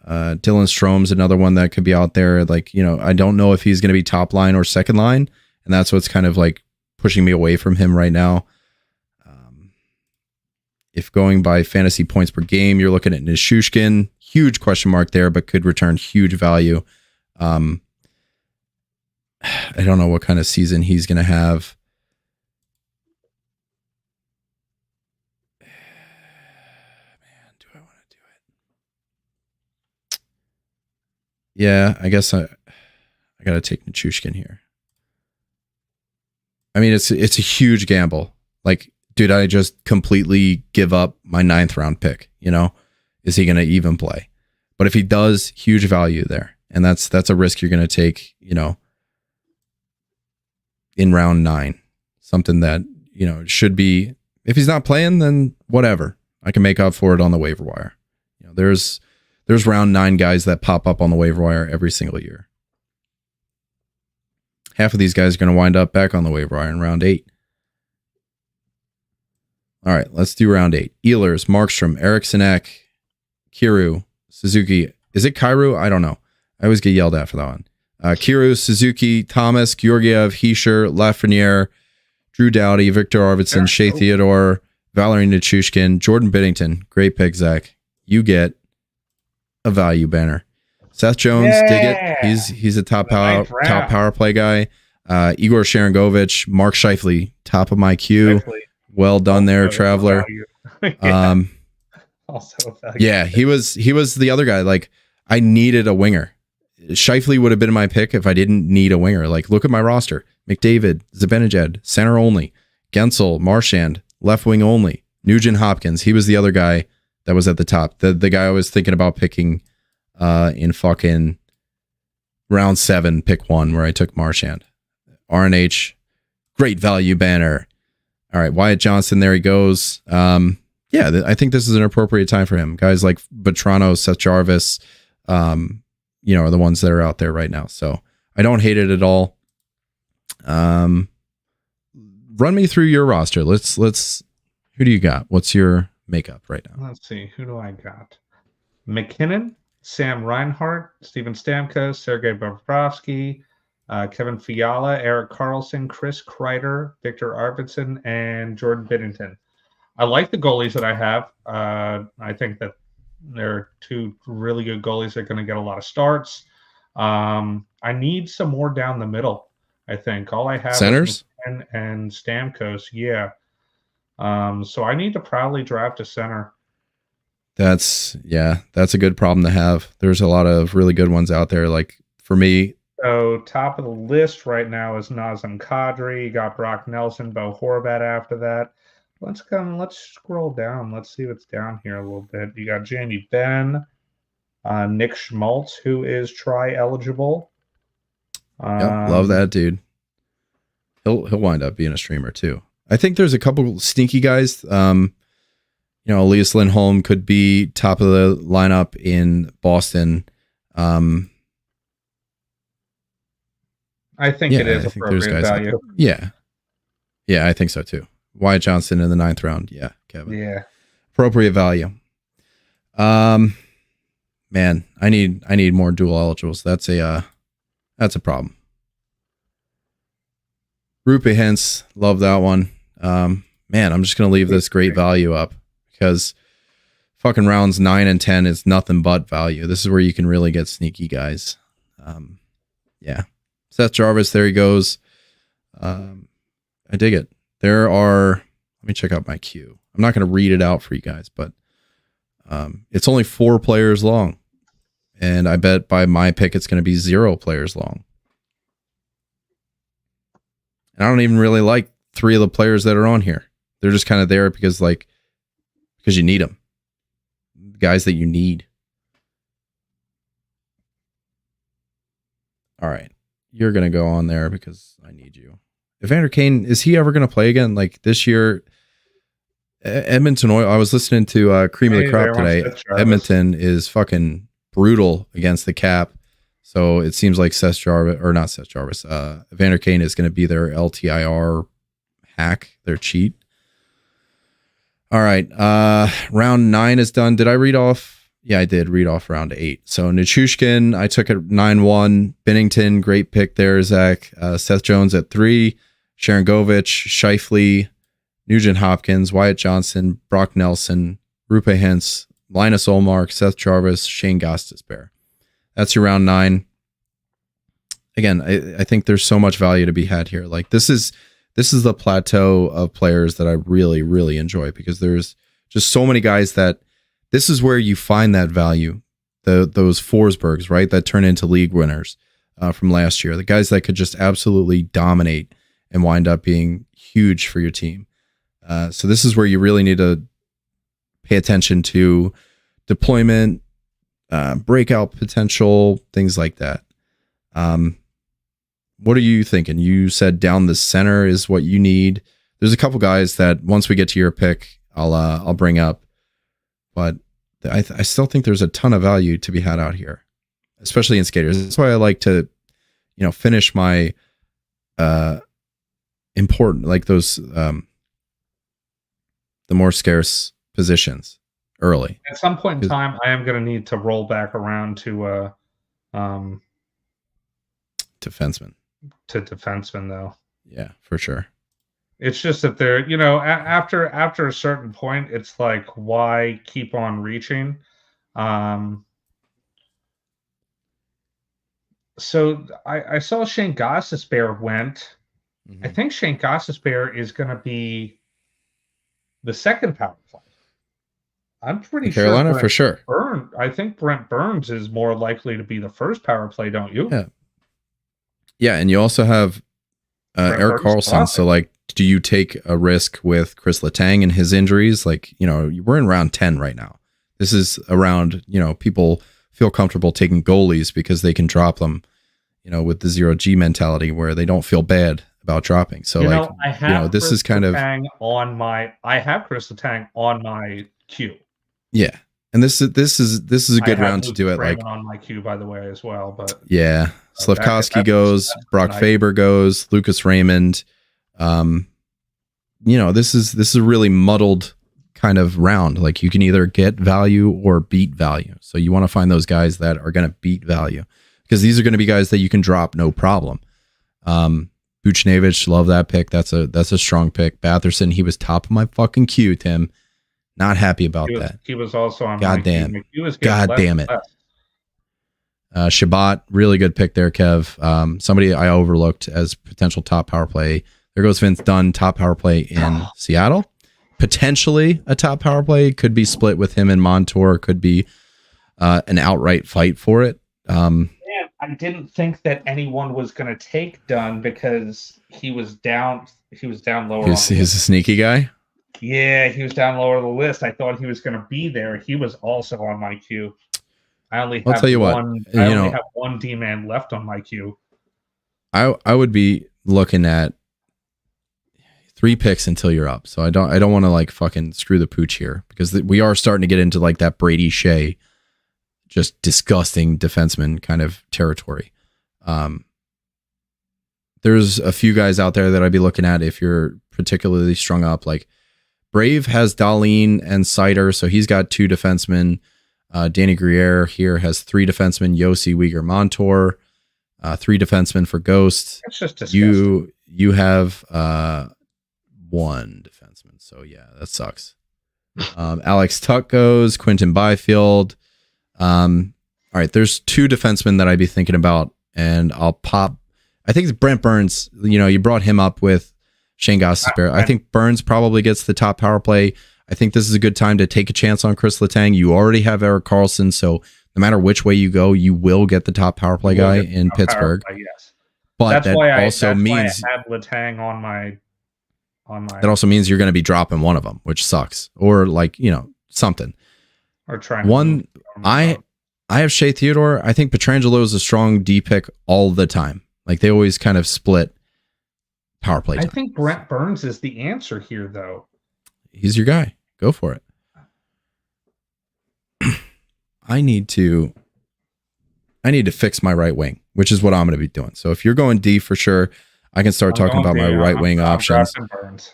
Dylan Strome's another one that could be out there. Like, you know, I don't know if he's going to be top line or second line. And that's what's kind of like pushing me away from him right now. If going by fantasy points per game, you're looking at Nishushkin, huge question mark there, but could return huge value. I don't know what kind of season he's going to have. Man, do I want to do it? Yeah, I guess I got to take Nishushkin here. I mean, it's a huge gamble. Like, dude, I just completely give up my 9th round pick. You know, is he going to even play? But if he does, huge value there, and that's a risk you're going to take. You know, in round 9, something that, you know, should be. If he's not playing, then whatever. I can make up for it on the waiver wire. You know, there's round 9 guys that pop up on the waiver wire every single year. Half of these guys are going to wind up back on the waiver wire in round 8. All right, let's do round 8. Ehlers, Markstrom, Eriksson, Kiru, Suzuki. Is it Kairu? I don't know. I always get yelled at for that one. Kiru, Suzuki, Thomas, Georgiev, Hischer, Lafreniere, Drew Doughty, Victor Arvidsson, Shea Theodore, Valerie Nichushkin, Jordan Binnington. Great pick, Zach. You get a value banner. Seth Jones, dig it. He's a top power play guy. Igor Sharangovich, Mark Scheifele, top of my queue. Well done there, Traveler. Also yeah, he was the other guy. Like, I needed a winger. Scheifele would have been my pick if I didn't need a winger. Like, look at my roster. McDavid, Zibanejad, center only. Gensel, Marchand, left wing only. Nugent Hopkins, he was the other guy that was at the top. The guy I was thinking about picking in fucking round 7, pick 1, where I took Marchand. RNH, great value banner. All right, Wyatt Johnson, there he goes. I think this is an appropriate time for him. Guys like Vetrano, Seth Jarvis, you know, are the ones that are out there right now. So I don't hate it at all. Run me through your roster. Let's. Who do you got? What's your makeup right now? Let's see. Who do I got? McKinnon, Sam Reinhart, Steven Stamkos, Sergei Bobrovsky, Kevin Fiala, Eric Carlson, Chris Kreider, Victor Arvidsson, and Jordan Binnington. I like the goalies that I have. I think that there are two really good goalies that are going to get a lot of starts. I need some more down the middle. I think all I have Centers is McKinnon and Stamkos. Yeah. So I need to probably draft a center. That's a good problem to have. There's a lot of really good ones out there. Like for me, so top of the list right now is Nazem Kadri. You got Brock Nelson, Bo Horvat after that. Let's scroll down. Let's see what's down here a little bit. You got Jamie Benn, Nick Schmaltz, who is eligible. Yep, love that dude. He'll wind up being a streamer too. I think there's a couple sneaky guys. Elias Lindholm could be top of the lineup in Boston. I think it is appropriate value. Yeah, I think so too. Wyatt Johnson in the 9th round. Yeah, Kevin. Yeah. Appropriate value. Man, I need more dual eligibles. That's a problem. Rupe Hintz, love that one. Man, I'm just gonna leave this great value up because fucking rounds 9 and 10 is nothing but value. This is where you can really get sneaky guys. Yeah. Seth Jarvis, there he goes. I dig it. Let me check out my queue. I'm not going to read it out for you guys, but it's only 4 players long. And I bet by my pick, it's going to be 0 players long. And I don't even really like 3 of the players that are on here. They're just kind of there because you need them. Guys that you need. All right. You're going to go on there because I need you. Evander Kane, is he ever going to play again? Like this year, Edmonton Oil, I was listening to Cream of the Crop today. Edmonton is fucking brutal against the cap. So it seems like Evander Kane is going to be their LTIR hack, their cheat. All right. Round 9 is done. Did I read off? Yeah, I did read off round 8. So Nichushkin, I took at 9-1. Bennington, great pick there, Zach. Seth Jones at 3. Sharon Govich, Scheifele, Nugent Hopkins, Wyatt Johnson, Brock Nelson, Rupe Hintz, Linus Olmark, Seth Jarvis, Shane Gostisbehere. That's your round 9. Again, I think there's so much value to be had here. Like this is the plateau of players that I really, really enjoy because there's just so many guys that this is where you find that value. Those Forsbergs, right? That turn into league winners from last year. The guys that could just absolutely dominate and wind up being huge for your team. So this is where you really need to pay attention to deployment, breakout potential, things like that. What are you thinking? You said down the center is what you need. There's a couple guys that once we get to your pick, I'll bring up, but I still think there's a ton of value to be had out here, especially in skaters. That's why I like to, finish my important, like those the more scarce positions early. At some point in time, I am going to need to roll back around to defenseman. To defenseman, though. Yeah, for sure. It's just that they're, after a certain point, it's like, why keep on reaching? So I saw Shane Gostisbehere went. Mm-hmm. I think Shane Gostisbehere is going to be the second power play. I'm pretty sure Carolina for sure. I think Brent Burns is more likely to be the first power play, don't you? Yeah. Yeah, and you also have Erik Karlsson. So, like, do you take a risk with Chris Letang and his injuries? Like, we're in round 10 right now. This is around, people feel comfortable taking goalies because they can drop them, with the 0G mentality where they don't feel bad about dropping. So, this is kind of I have Chris Letang on my queue. Yeah. And this is a good round to do it. Like on my queue, by the way, as well. But yeah, Slafkovsky goes, Brock Faber goes, Lucas Raymond. This is a really muddled kind of round. Like you can either get value or beat value. So you want to find those guys that are going to beat value because these are going to be guys that you can drop no problem. Buchnevich, love that pick. That's a strong pick. Batherson, he was top of my fucking queue, Tim. Not happy about that. He was also on God my damn. queue. He was God less damn it. less. Shabbat, really good pick there, Kev. Somebody I overlooked as potential top power play. There goes Vince Dunn, top power play in Seattle. Potentially a top power play. Could be split with him and Montour. Could be an outright fight for it. Man, I didn't think that anyone was going to take Dunn because he was down. He was down lower. He's a sneaky guy. Yeah, he was down lower on the list. I thought he was going to be there. He was also on my queue. I'll tell you what, I only have one D-man left on my queue. I would be looking at 3 picks until you're up. So I don't want to like fucking screw the pooch here, because we are starting to get into like that Brady Shea, just disgusting defenseman kind of territory. There's a few guys out there that I'd be looking at if you're particularly strung up. Like Brave has Dahlin and Sider, so he's got 2 defensemen. Danny Griere here has 3 defensemen: Yossi, Uyghur, Montour. 3 defensemen for Ghost. That's just disgusting. You have 1 defenseman, so yeah, that sucks. Alex Tuck goes, Quentin Byfield. All right, there's 2 defensemen that I'd be thinking about, and I'll pop. I think it's Brent Burns. You brought him up with Shane Gostisbehere. I think Burns probably gets the top power play. I think this is a good time to take a chance on Chris Letang. You already have Erik Karlsson, so no matter which way you go, you will get the top power play guy in Pittsburgh. Yes, but that also means I had Letang on my. That also means you're going to be dropping one of them, which sucks, or like something. Or trying one. I have Shea Theodore. I think Pietrangelo is a strong D pick all the time. Like they always kind of split power play time. I think Brent Burns is the answer here, though. He's your guy. Go for it. I need to fix my right wing, which is what I'm going to be doing. So if you're going D for sure, I can start talking about my right wing options.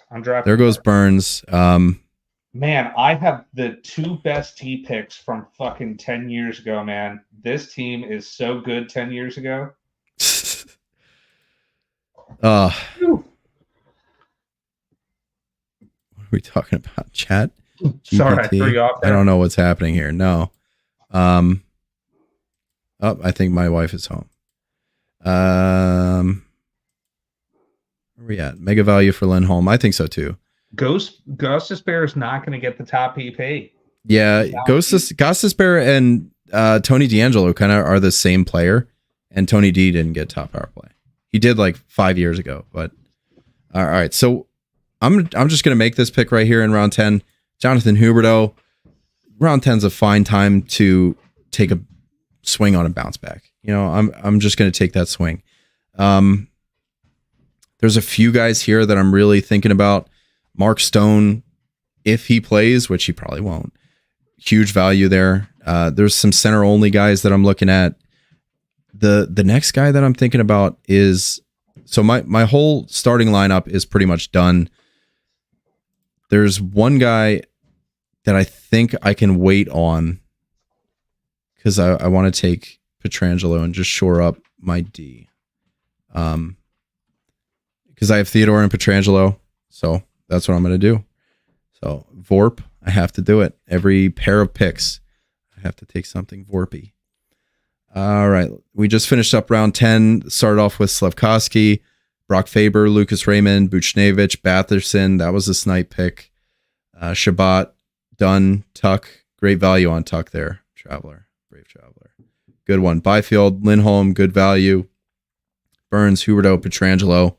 I'm drafting there goes Burns. Man, I have the 2 best T picks from fucking 10 years ago, man. This team is so good 10 years ago. What are we talking about? Chat? Sorry, I threw you off there. I don't know what's happening here. No. I think my wife is home. Where are we at? Mega value for Lindholm. I think so too. Gostisbehere is not going to get the top EP. Yeah, Gostisbehere and Tony DeAngelo kind of are the same player, and Tony D didn't get top power play. He did like 5 years ago, but all right. So I'm just going to make this pick right here in round 10. Jonathan Huberdeau. Round 10 is a fine time to take a swing on a bounce back. I'm just going to take that swing. There's a few guys here that I'm really thinking about. Mark Stone, if he plays, which he probably won't, huge value there. There's some center only guys that I'm looking at. The next guy that I'm thinking about is, so my whole starting lineup is pretty much done. There's one guy that I think I can wait on because I want to take Pietrangelo and just shore up my D. Because I have Theodore and Pietrangelo, so that's what I'm going to do. So Vorp, I have to do it. Every pair of picks, I have to take something Vorpy. All right, we just finished up round 10. Started off with Slafkovsky, Brock Faber, Lucas Raymond, Buchnevich, Batherson. That was a snipe pick. Shabbat, Dunn, Tuck. Great value on Tuck there. Brave Traveler. Good one. Byfield, Lindholm, good value. Burns, Huberdeau, Pietrangelo.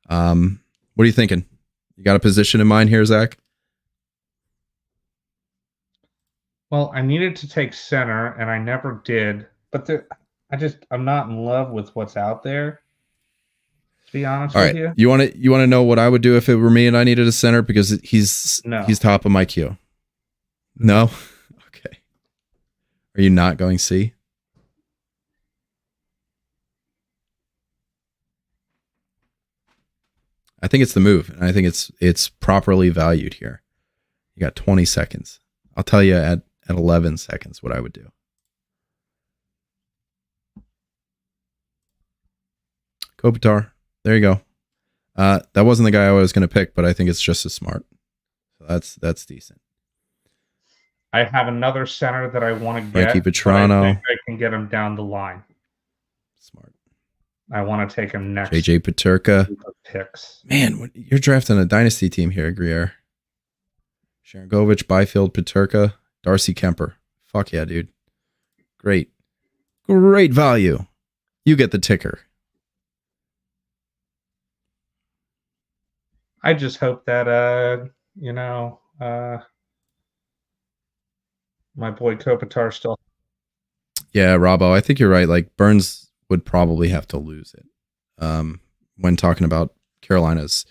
What are you thinking? You got a position in mind here, Zach? Well, I needed to take center, and I never did. But I'm not in love with what's out there. To be honest with you. You want to know what I would do if it were me and I needed a center, because he's top of my queue. No? Okay. Are you not going C? I think it's the move, and I think it's properly valued here. You got 20 seconds. I'll tell you at 11 seconds what I would do. Kopitar. There you go. That wasn't the guy I was going to pick, but I think it's just as smart. So that's decent. I have another center that I want to get. Frankie Petrano. I think I can get him down the line. Smart. I want to take him next. JJ Peterka. Picks. Man, you're drafting a dynasty team here, Grier. Sharangovich, Byfield, Peterka, Darcy Kemper. Fuck yeah, dude. Great value. You get the ticker. I just hope that my boy Kopitar still. Yeah, Robbo, I think you're right. Like Burns would probably have to lose it. When talking about Carolina's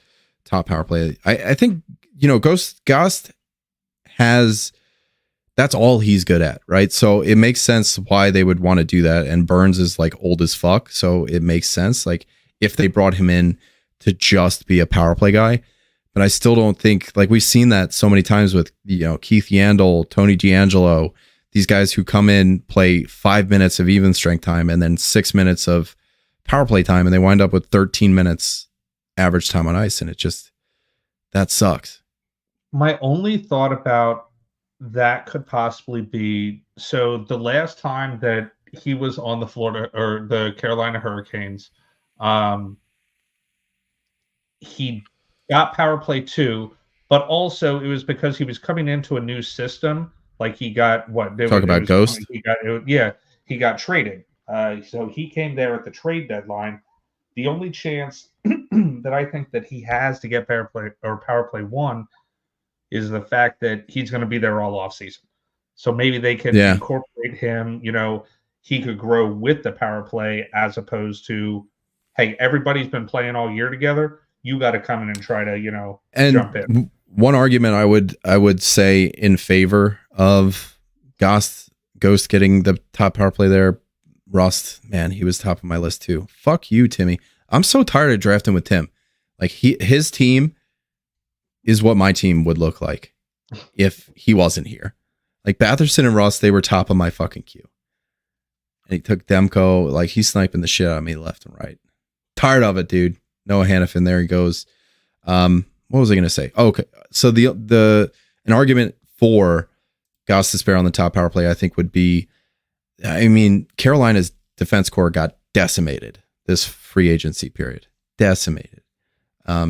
top power play, I think Gost has. That's all he's good at, right? So it makes sense why they would want to do that. And Burns is like old as fuck, so it makes sense. Like if they brought him in to just be a power play guy, but I still don't think like we've seen that so many times with Keith Yandel, Tony D'Angelo, these guys who come in, play 5 minutes of even strength time and then 6 minutes of power play time, and they wind up with 13 minutes average time on ice, and it just that sucks. My only thought about that could possibly be, so the last time that he was on the Florida or the Carolina Hurricanes, he got power play 2, but also it was because he was coming into a new system. Like he got Talk about Ghost. He got traded. So he came there at the trade deadline. The only chance that I think that he has to get power play 1 is the fact that he's going to be there all off season. So maybe they can incorporate him, he could grow with the power play as opposed to, hey, everybody's been playing all year together. You got to come in and try to, jump in. One argument I would say in favor of Ghost getting the top power play there, Rust, man, he was top of my list too. Fuck you, Timmy. I'm so tired of drafting with Tim. Like his team is what my team would look like if he wasn't here. Like Batherson and Ross, they were top of my fucking queue. And he took Demko, like he's sniping the shit out of me left and right. Tired of it, dude. Noah Hannafin, there he goes. What was I going to say? Okay, so an argument for Goss Despair on the top power play, I think would be, Carolina's defense core got decimated this free agency period. Decimated.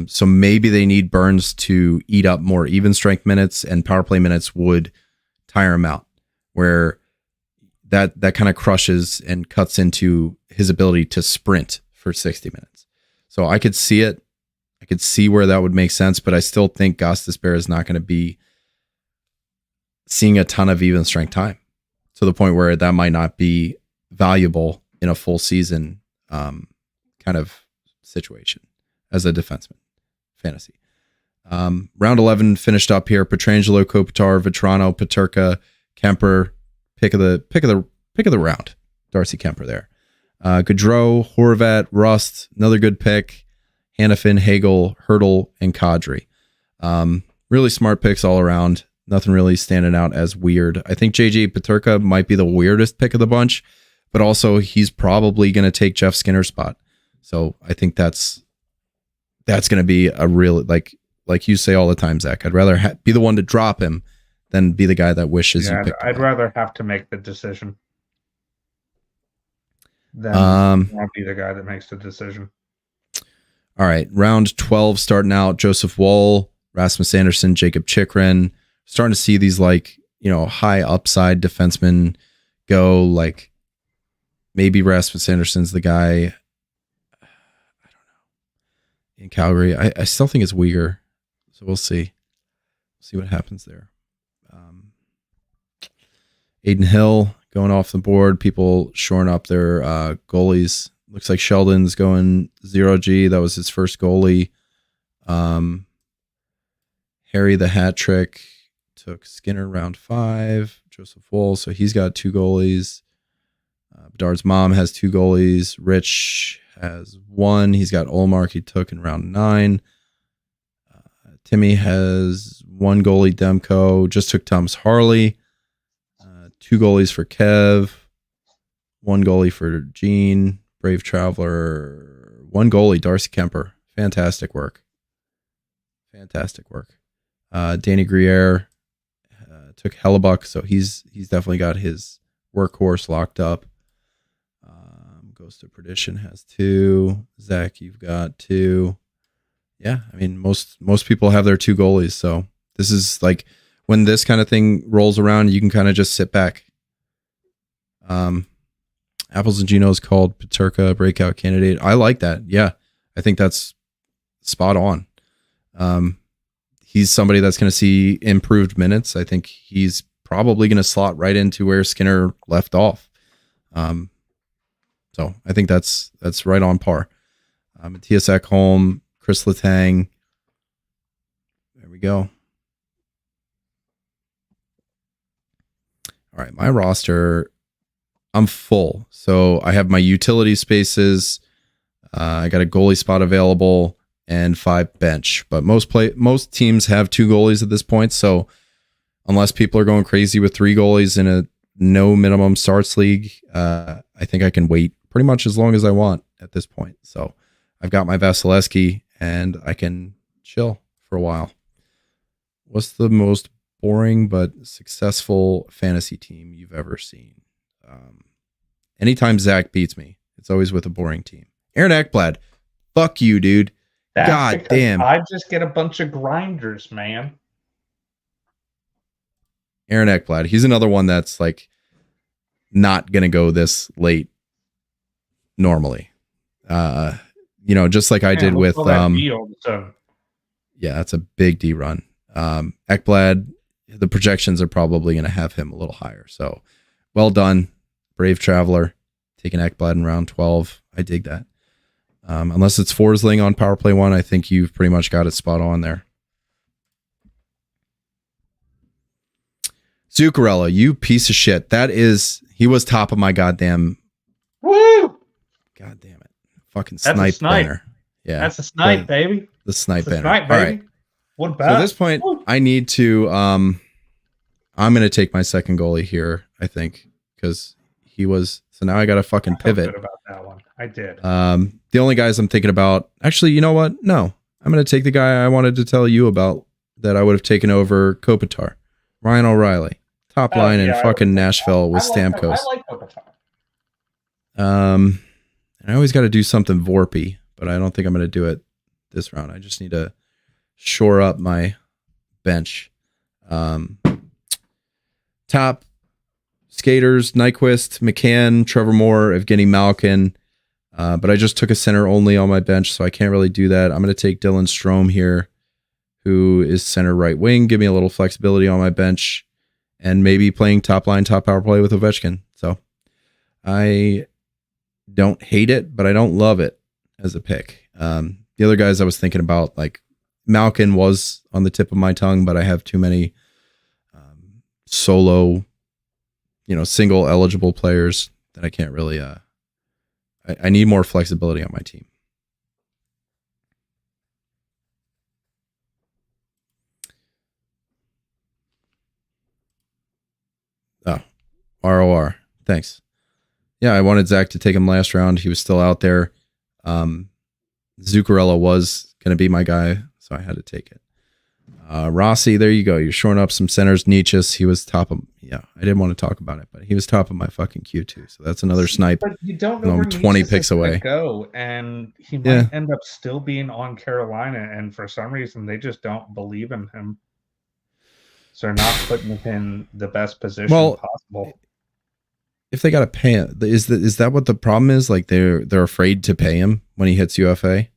So maybe they need Burns to eat up more even strength minutes, and power play minutes would tire him out, where that kind of crushes and cuts into his ability to sprint for 60 minutes. So I could see it. I could see where that would make sense, but I still think Goss Despair is not going to be seeing a ton of even strength time to the point where that might not be valuable in a full season kind of situation as a defenseman fantasy. Round 11 finished up here. Pietrangelo, Kopitar, Vetrano, Peterka, Kemper, pick of the round. Darcy Kemper there. Gaudreau, Horvat, Rust, another good pick. Hannafin, Hagel, Hurdle, and Kadri. Really smart picks all around. Nothing really standing out as weird. I think JJ Peterka might be the weirdest pick of the bunch, but also he's probably going to take Jeff Skinner's spot. So I think that's going to be a real, like you say all the time, Zach. I'd rather be the one to drop him than be the guy that wishes you picked him. I'd rather have to make the decision than not be the guy that makes the decision. All right, round 12 starting out. Joseph Woll, Rasmus Anderson, Jacob Chikrin. Starting to see these high upside defensemen go. Like maybe Rasmus Anderson's the guy. I don't know. In Calgary, I still think it's Uyghur, so we'll see. See what happens there. Aiden Hill going off the board. People shoring up their goalies. Looks like Sheldon's going 0G. That was his first goalie. Harry the hat trick took Skinner round 5. Joseph Woll, so he's got 2 goalies. Bedard's mom has 2 goalies. Rich has 1. He's got Olmark he took in round 9. Timmy has 1 goalie, Demko. Just took Thomas Harley. 2 goalies for Kev. 1 goalie for Gene. Brave Traveler. 1 goalie, Darcy Kemper. fantastic work. Fantastic work. Danny Griere took Hellebuck, so he's definitely got his workhorse locked up. Ghost of Perdition has 2. Zach, you've got 2. Yeah, I mean most people have their 2 goalies, so this is like when this kind of thing rolls around, you can kind of just sit back. Apples and Genos called Peterka a breakout candidate. I like that. Yeah, I think that's spot on. He's somebody that's going to see improved minutes. I think he's probably going to slot right into where Skinner left off. So I think that's right on par. Matthias Ekholm, Chris Letang. There we go. All right, my roster, I'm full. So I have my utility spaces. I got a goalie spot available and 5 bench. But most teams have 2 goalies at this point. So unless people are going crazy with 3 goalies in a no minimum starts league, I think I can wait pretty much as long as I want at this point. So I've got my Vasilevsky and I can chill for a while. What's the most boring but successful fantasy team you've ever seen? Anytime Zach beats me, it's always with a boring team. Aaron Ekblad, fuck you, dude. God damn. I just get a bunch of grinders, man. Aaron Ekblad, he's another one that's like not going to go this late normally. Just like I did with yeah, that's a big D run. Ekblad, the projections are probably going to have him a little higher. So well done, Brave Traveler, taking Ekblad in round 12. I dig that. Unless it's Forsling on power play 1, I think you've pretty much got it spot on there. Zuccarello, you piece of shit. He was top of my goddamn. Woo! God damn it. Fucking snipe banner. Yeah. That's a snipe, baby. The snipe banner. Snipe, baby. All right. What about? So at this point, I need to, I'm going to take my second goalie here, I think, because so now I got to fucking pivot. Good about that one. I did. The only guys I'm thinking about, actually, you know what? No, I'm going to take the guy I wanted to tell you about that I would have taken over Kopitar, Ryan O'Reilly, top line in fucking Nashville with Stamkos. I like Kopitar. And I always got to do something Vorpy, but I don't think I'm going to do it this round. I just need to shore up my bench. Top skaters, Nyquist, McCann, Trevor Moore, Evgeny Malkin. But I just took a center only on my bench, so I can't really do that. I'm going to take Dylan Strome here, who is center right wing. Give me a little flexibility on my bench and maybe playing top line, top power play with Ovechkin. So I don't hate it, but I don't love it as a pick. The other guys I was thinking about, like Malkin was on the tip of my tongue, but I have too many solo, single eligible players that I can't really, I need more flexibility on my team. Oh, ROR. Thanks. Yeah, I wanted Zach to take him last round. He was still out there. Zuccarello was going to be my guy, so I had to take it. Rossi, there you go. You're shoring up some centers. Nietzsche's, he was top of, I didn't want to talk about it, but he was top of my fucking queue too. So that's another snipe. But you don't know where 20 picks away. Go, and he might end up still being on Carolina, and for some reason they just don't believe in him. So they're not putting him in the best position possible. If they got to pay him, is that what the problem is? Like they're afraid to pay him when he hits UFA?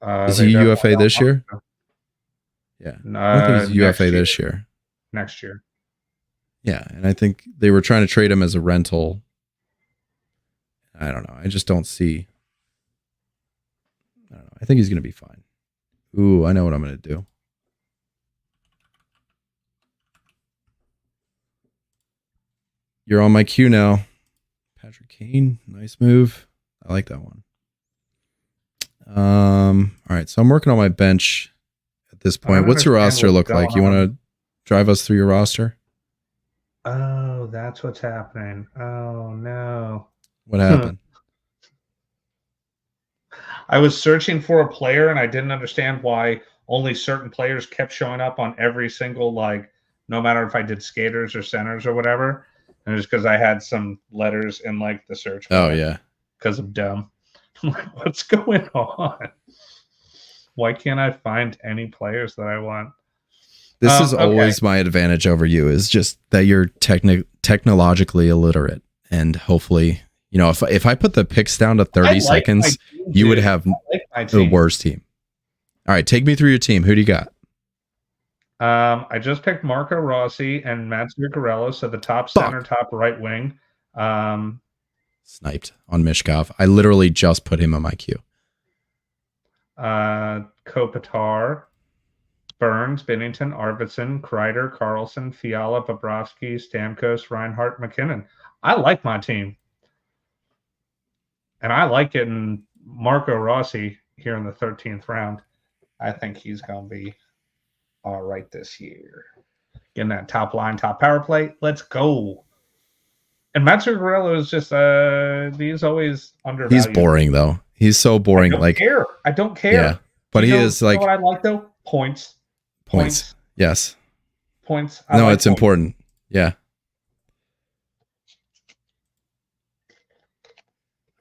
Is he UFA this year? Yeah. I don't think he's UFA this year. Next year. Yeah, and I think they were trying to trade him as a rental. I don't know. I just don't see. I don't know. I think he's going to be fine. Ooh, I know what I'm going to do. You're on my queue now. Patrick Kane, nice move. I like that one. All right, so I'm working on my bench at this point. What's your roster look like? You want to drive us through your roster? Oh, that's what's happening. Oh no. What happened? I was searching for a player and I didn't understand why only certain players kept showing up on every single, like, no matter if I did skaters or centers or whatever. And it's because I had some letters in like the search bar. Oh yeah. Because I'm dumb. I'm like, what's going on? Why can't I find any players that I want? This is always my advantage over you, is just that you're technologically illiterate. And hopefully, you know, if I put the picks down to 30 seconds, you would have the worst team. All right, take me through your team. Who do you got? I just picked Marco Rossi and Mats Zuccarello, so the top center, top right wing. Sniped on Mishkov. I literally just put him on my queue. Kopitar, Burns, Bennington, Arvidsson, Kreider, Carlson, Fiala, Bobrovsky, Stamkos, Reinhart, McKinnon. I like my team. And I like getting Marco Rossi here in the 13th round. I think he's going to be all right this year. Getting that top line, top power play. Let's go. And Mats Zuccarello is just, he's always undervalued. He's boring, though. He's so boring. I don't care. Yeah, but he is like. You know what I like, though? Points. Yes. Points. No, it's important. Yeah.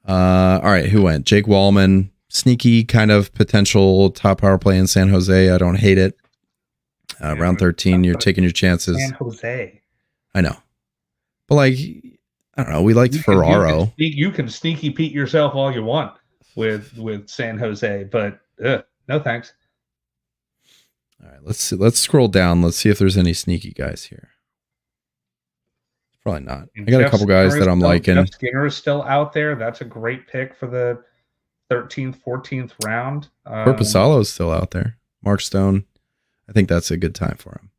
All right. Who went? Jake Wallman. Sneaky kind of potential top power play in San Jose. I don't hate it. Round 13, you're taking your chances. San Jose. I know. But like, I don't know. We liked Ferraro. You can sneaky Pete yourself all you want with San Jose, but no thanks. All right, let's scroll down. Let's see if there's any sneaky guys here. Probably not. I got a couple guys that I'm liking. Jeff Skinner is still out there. That's a great pick for the 13th, 14th round. Corpusalo's still out there. Mark Stone. I think that's a good time for him.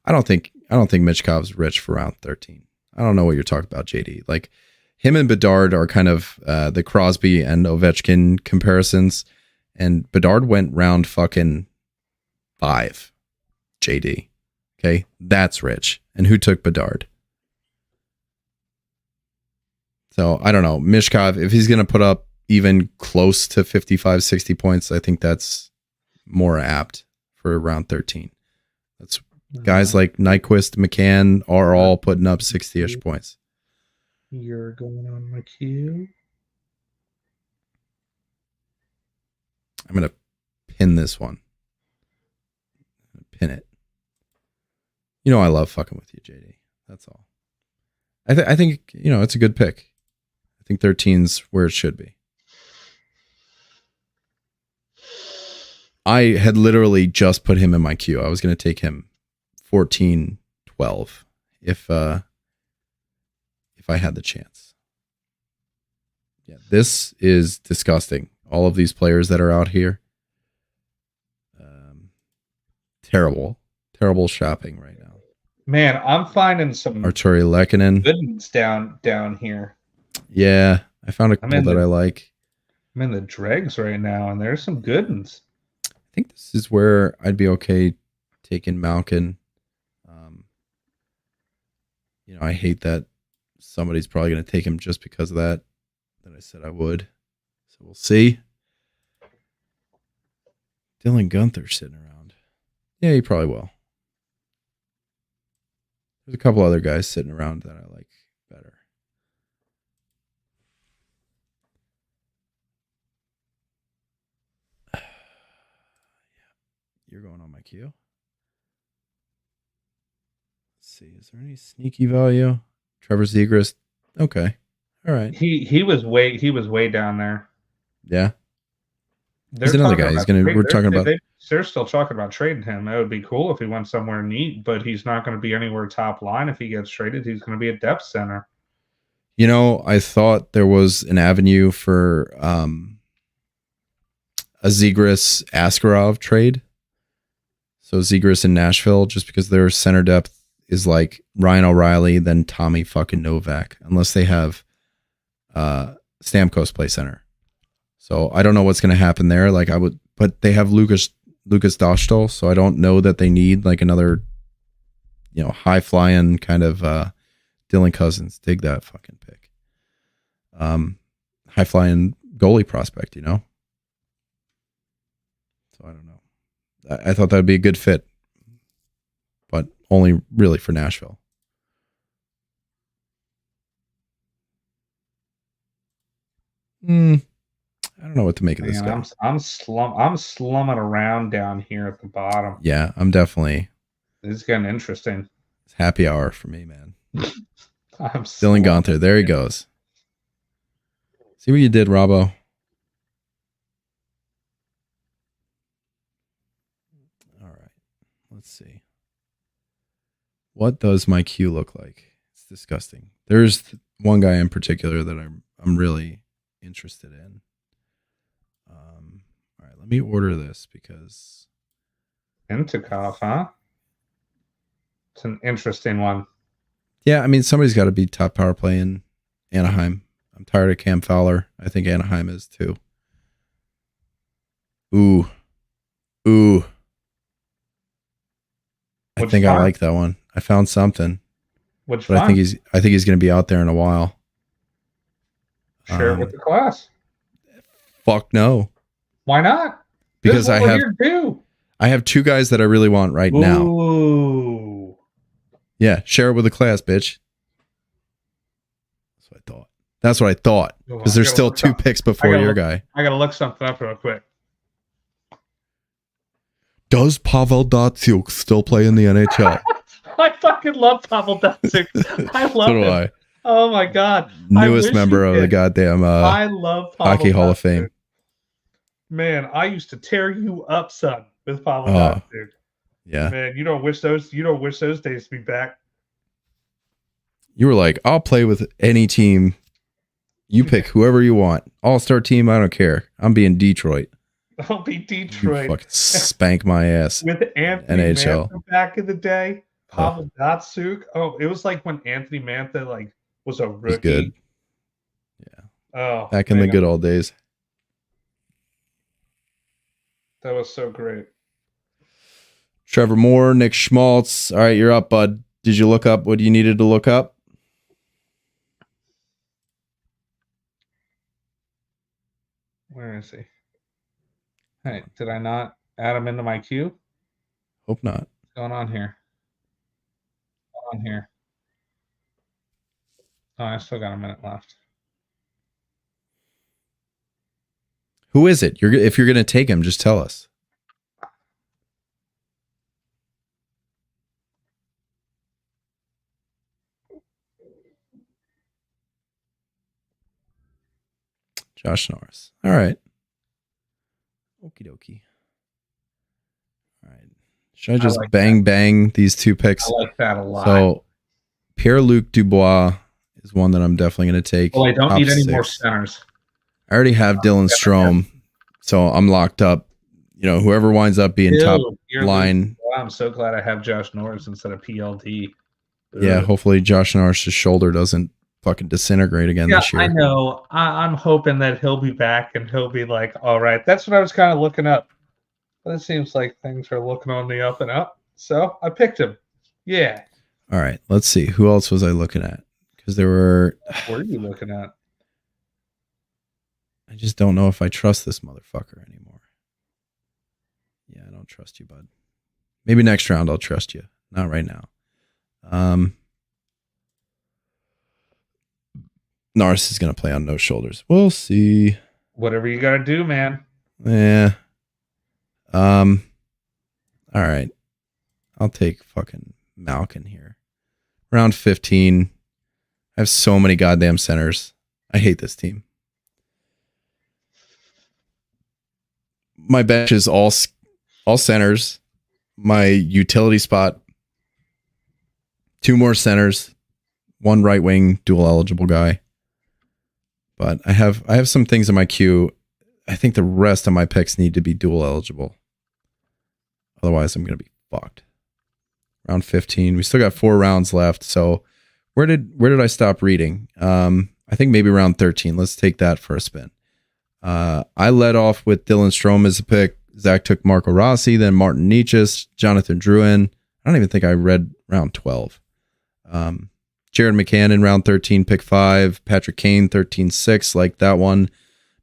I don't think Michkov's rich for round 13. I don't know what you're talking about, JD. Like, him and Bedard are kind of the Crosby and Ovechkin comparisons. And Bedard went round fucking 5, JD. Okay, that's rich. And who took Bedard? So I don't know. Mishkov, if he's going to put up even close to 55, 60 points, I think that's more apt for round 13. That's guys like Nyquist, McCann are all putting up 60-ish points. You're going on my queue. I'm going to pin this one. Pin it. You know I love fucking with you, JD. That's all. I think, you know, it's a good pick. I think 13's where it should be. I had literally just put him in my queue. I was going to take him 14, 12 if I had the chance. Yeah, this is disgusting. All of these players that are out here. Terrible shopping right now. Man, I'm finding some Arturi Lehkonen. good ones down here. Yeah, I found a couple that I like. I'm in the dregs right now, and there's some good ones. I think this is where I'd be okay taking Malkin. You know, I hate that somebody's probably going to take him just because of that I said I would. So we'll see. Dylan Guenther's sitting around. Yeah, he probably will. There's a couple other guys sitting around that I like better. Yeah. You're going on my queue. Let's see. Is there any sneaky value? Trevor Zegras. Okay. All right. He was way down there. Yeah. There's another guy. We're talking about. They're still talking about trading him. That would be cool if he went somewhere neat, but he's not going to be anywhere top line. If he gets traded, he's going to be a depth center. You know, I thought there was an avenue for a Zegras Askarov trade. So Zegras in Nashville, just because their center depth is like Ryan O'Reilly, then Tommy fucking Novak, unless they have Stamkos play center. So I don't know what's going to happen there. Like but they have Lucas Dostal, so I don't know that they need like another, you know, high flying kind of Dylan Cousins. Dig that fucking pick. High flying goalie prospect, you know. So I don't know. I thought that would be a good fit, but only really for Nashville. I don't know what to make of this guy. I'm slumming around down here at the bottom. Yeah, I'm definitely. This is getting interesting. It's happy hour for me, man. I'm Dylan Gunther. There he goes. See what you did, Robbo. All right. Let's see. What does my queue look like? It's disgusting. There's one guy in particular that I'm really interested in. All right, let me order this because Intikov, huh? It's an interesting one. Yeah, I mean somebody's got to be top power play in Anaheim. I'm tired of Cam Fowler. I think Anaheim is too. Ooh. I think I like that one. I found something. Which but I think he's going to be out there in a while. Share it with the class. Fuck no. Why not? Because I have two guys that I really want right now. Ooh. Yeah, share it with the class, bitch. That's what I thought. Because there's still 2 picks before your guy. I gotta look something up real quick. Does Pavel Datsyuk still play in the NHL? I fucking love Pavel Datsyuk. I love him. I. Oh my god. Newest member of the goddamn I love Pavel Hockey Hall of Fame. Man, I used to tear you up, son, with Pavel Datsyuk. Yeah. Man, you don't wish those days to be back. You were like, I'll play with any team. You pick whoever you want. All-star team, I don't care. I'm being Detroit. I'll be Detroit. You fucking spank my ass. With Anthony NHL. Mantha back in the day. Pavel Datsyuk. Oh, it was like when Anthony Mantha was a rookie. Was good. Yeah. Oh, back in the good old days. That was so great. Trevor Moore, Nick Schmaltz. All right, you're up, bud. Did you look up what you needed to look up? Where is he? Hey, did I not add him into my queue? Hope not. What's going on here? Oh, I still got a minute left. Who is it? If you're going to take him, just tell us. Josh Norris. All right. Okie dokie. All right. Should I just bang these 2 picks? I like that a lot. So Pierre-Luc Dubois is one that I'm definitely going to take. Well, I don't need any more centers. I already have Dylan Strome, so I'm locked up. You know, whoever winds up being top line. Well, I'm so glad I have Josh Norris instead of PLD. Yeah, hopefully Josh Norris' shoulder doesn't fucking disintegrate again this year. I know. I'm hoping that he'll be back and he'll be like, all right. That's what I was kind of looking up. But it seems like things are looking on the up and up. So I picked him. Yeah. All right. Let's see. Who else was I looking at? Because there were... What are you looking at? I just don't know if I trust this motherfucker anymore. Yeah, I don't trust you, bud. Maybe next round I'll trust you. Not right now. Norris is going to play on no shoulders. We'll see. Whatever you got to do, man. Yeah. All right. I'll take fucking Malkin here. Round 15. I have so many goddamn centers. I hate this team. My bench is all centers. My utility spot, 2 more centers, 1 right wing dual eligible guy. But I have some things in my queue. I think the rest of my picks need to be dual eligible. Otherwise, I'm going to be fucked. Round 15. We still got 4 rounds left. So where did I stop reading? I think maybe round 13. Let's take that for a spin. I led off with Dylan Strome as a pick. Zach took Marco Rossi, then Martin Necas, Jonathan Drouin. I don't even think I read round 12. Jared McCann in round 13, pick 5. Patrick Kane, 13-6, like that one.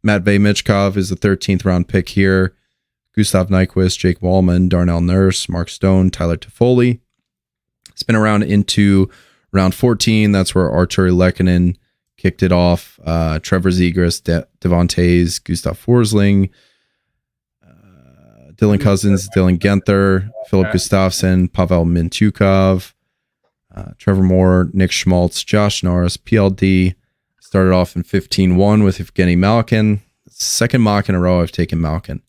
Matvey Michkov is the 13th round pick here. Gustav Nyquist, Jake Wallman, Darnell Nurse, Mark Stone, Tyler Toffoli. Spin around into round 14. That's where Arturi Lehkonen kicked it off. Trevor Zegras, Devontays, Gustav Forsling, Dylan Cousins, Dylan Genther, Philip Gustafsson, Pavel Mintyukov, Trevor Moore, Nick Schmaltz, Josh Norris, PLD. Started off in 15-1 with Evgeny Malkin. Second mock in a row I've taken Malkin.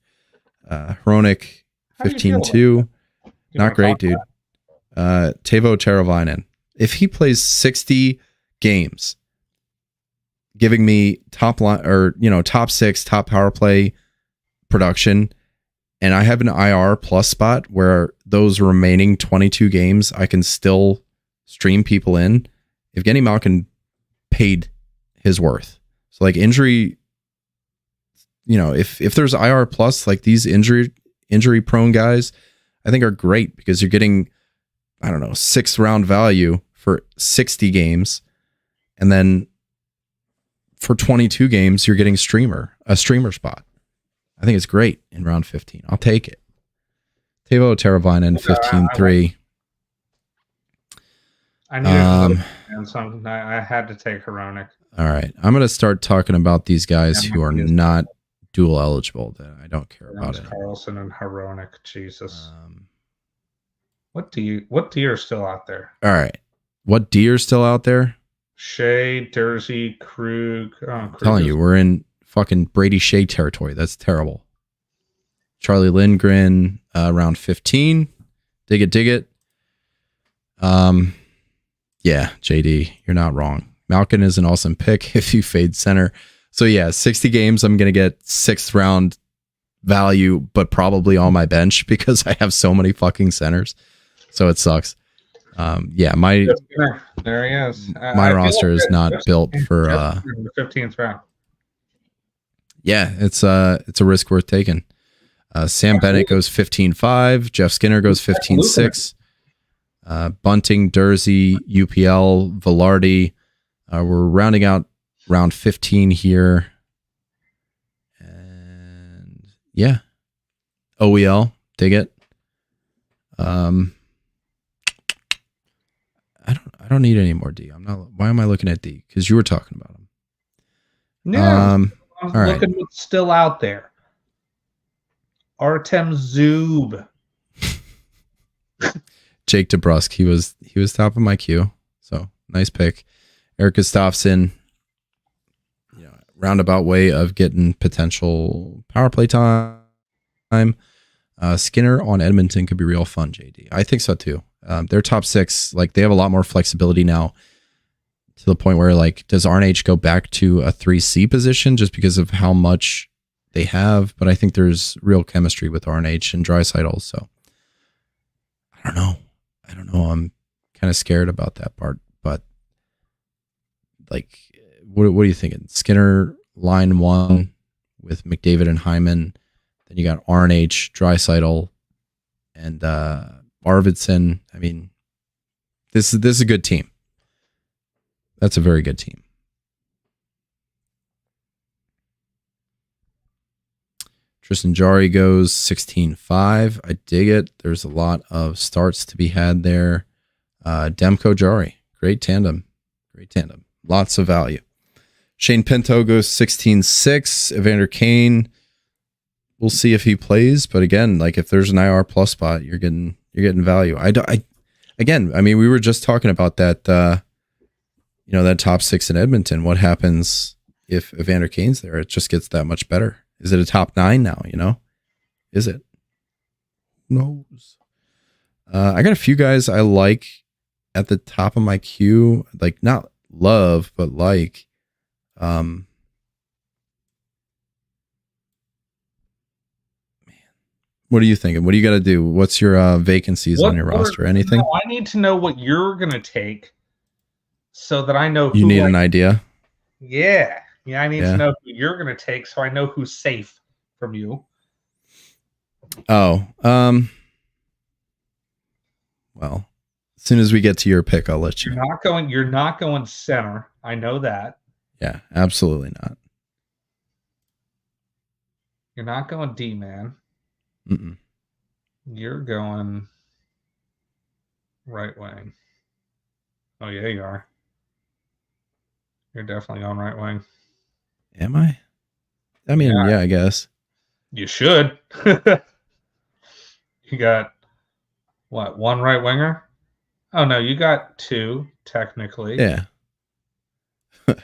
Hronik, 15-2. Not great, dude. Teuvo Teravainen. If he plays 60 games, giving me top line or top 6, top power play production, and I have an IR plus spot where those remaining 22 games I can still stream people in, Evgeny Malkin paid his worth. So like injury, if there's IR plus, like these injury prone guys, I think are great because you're getting, I don't know, 6th round value for 60 games. And then for 22 games, you're getting a streamer spot. I think it's great in round 15. I'll take it. Teuvo Teravainen, 15-3. I needed something. I had to take Hronik. All right. I'm going to start talking about these guys who are not dual eligible that I don't care about it. Carlson and Hronik. Jesus. What deer are still out there? All right. What deer still out there? Shea, Dursey, Krug. I'm telling you, we're in fucking Brady Shea territory. That's terrible. Charlie Lindgren, round 15. Dig it. Yeah, JD, you're not wrong. Malkin is an awesome pick if you fade center. So yeah, 60 games, I'm going to get 6th round value, but probably on my bench because I have so many fucking centers. So it sucks. Yeah, there he is. My roster is not built for 15th round. Yeah, it's a risk worth taking. Sam Bennett goes 15-5. Jeff Skinner goes 15-6. Bunting, Dursey, UPL, Velarde. We're rounding out round 15 here. And yeah. OEL, dig it. I don't need any more D. Why am I looking at D? Because you were talking about them. No, I'm looking what's still out there. Artem Zub. Jake DeBrusk, he was top of my queue, so nice pick. Eric Gustafsson, roundabout way of getting potential power play time. Skinner on Edmonton could be real fun, JD. I think so too. Their top 6, like they have a lot more flexibility now, to the point where like, does RNH go back to a 3C position just because of how much they have? But I think there's real chemistry with RNH and Draisaitl, so I don't know. I'm kind of scared about that part, but like, what are you thinking? Skinner line 1 with McDavid and Hyman. Then you got RNH, Draisaitl, and Arvidsson. I mean, this is a good team. That's a very good team. Tristan Jarry goes 16-5. I dig it. There's a lot of starts to be had there. Demko Jarry, great tandem. Lots of value. Shane Pinto goes 16-6. Evander Kane, we'll see if he plays, but again, like if there's an IR plus spot, you're getting value. I mean, we were just talking about that. That top 6 in Edmonton. What happens if Evander Kane's there? It just gets that much better. Is it a top 9 now? Is it? Who knows? I got a few guys I like at the top of my queue, like not love, but like, man, what are you thinking? What do you got to do? What's your vacancies on your roster? Anything? No, I need to know what you're going to take so that I know who you need an idea. Yeah. I need to know who you're going to take so I know who's safe from you. Oh, well, as soon as we get to your pick, I'll let you. You're not going center. I know that. Yeah, absolutely not. You're not going D, man. Mm-mm. You're going right wing. Oh, yeah, you are. You're definitely on right wing. Am I? I mean, yeah, I guess. You should. You got, what, one right winger? Oh, no, you got two, technically. Yeah.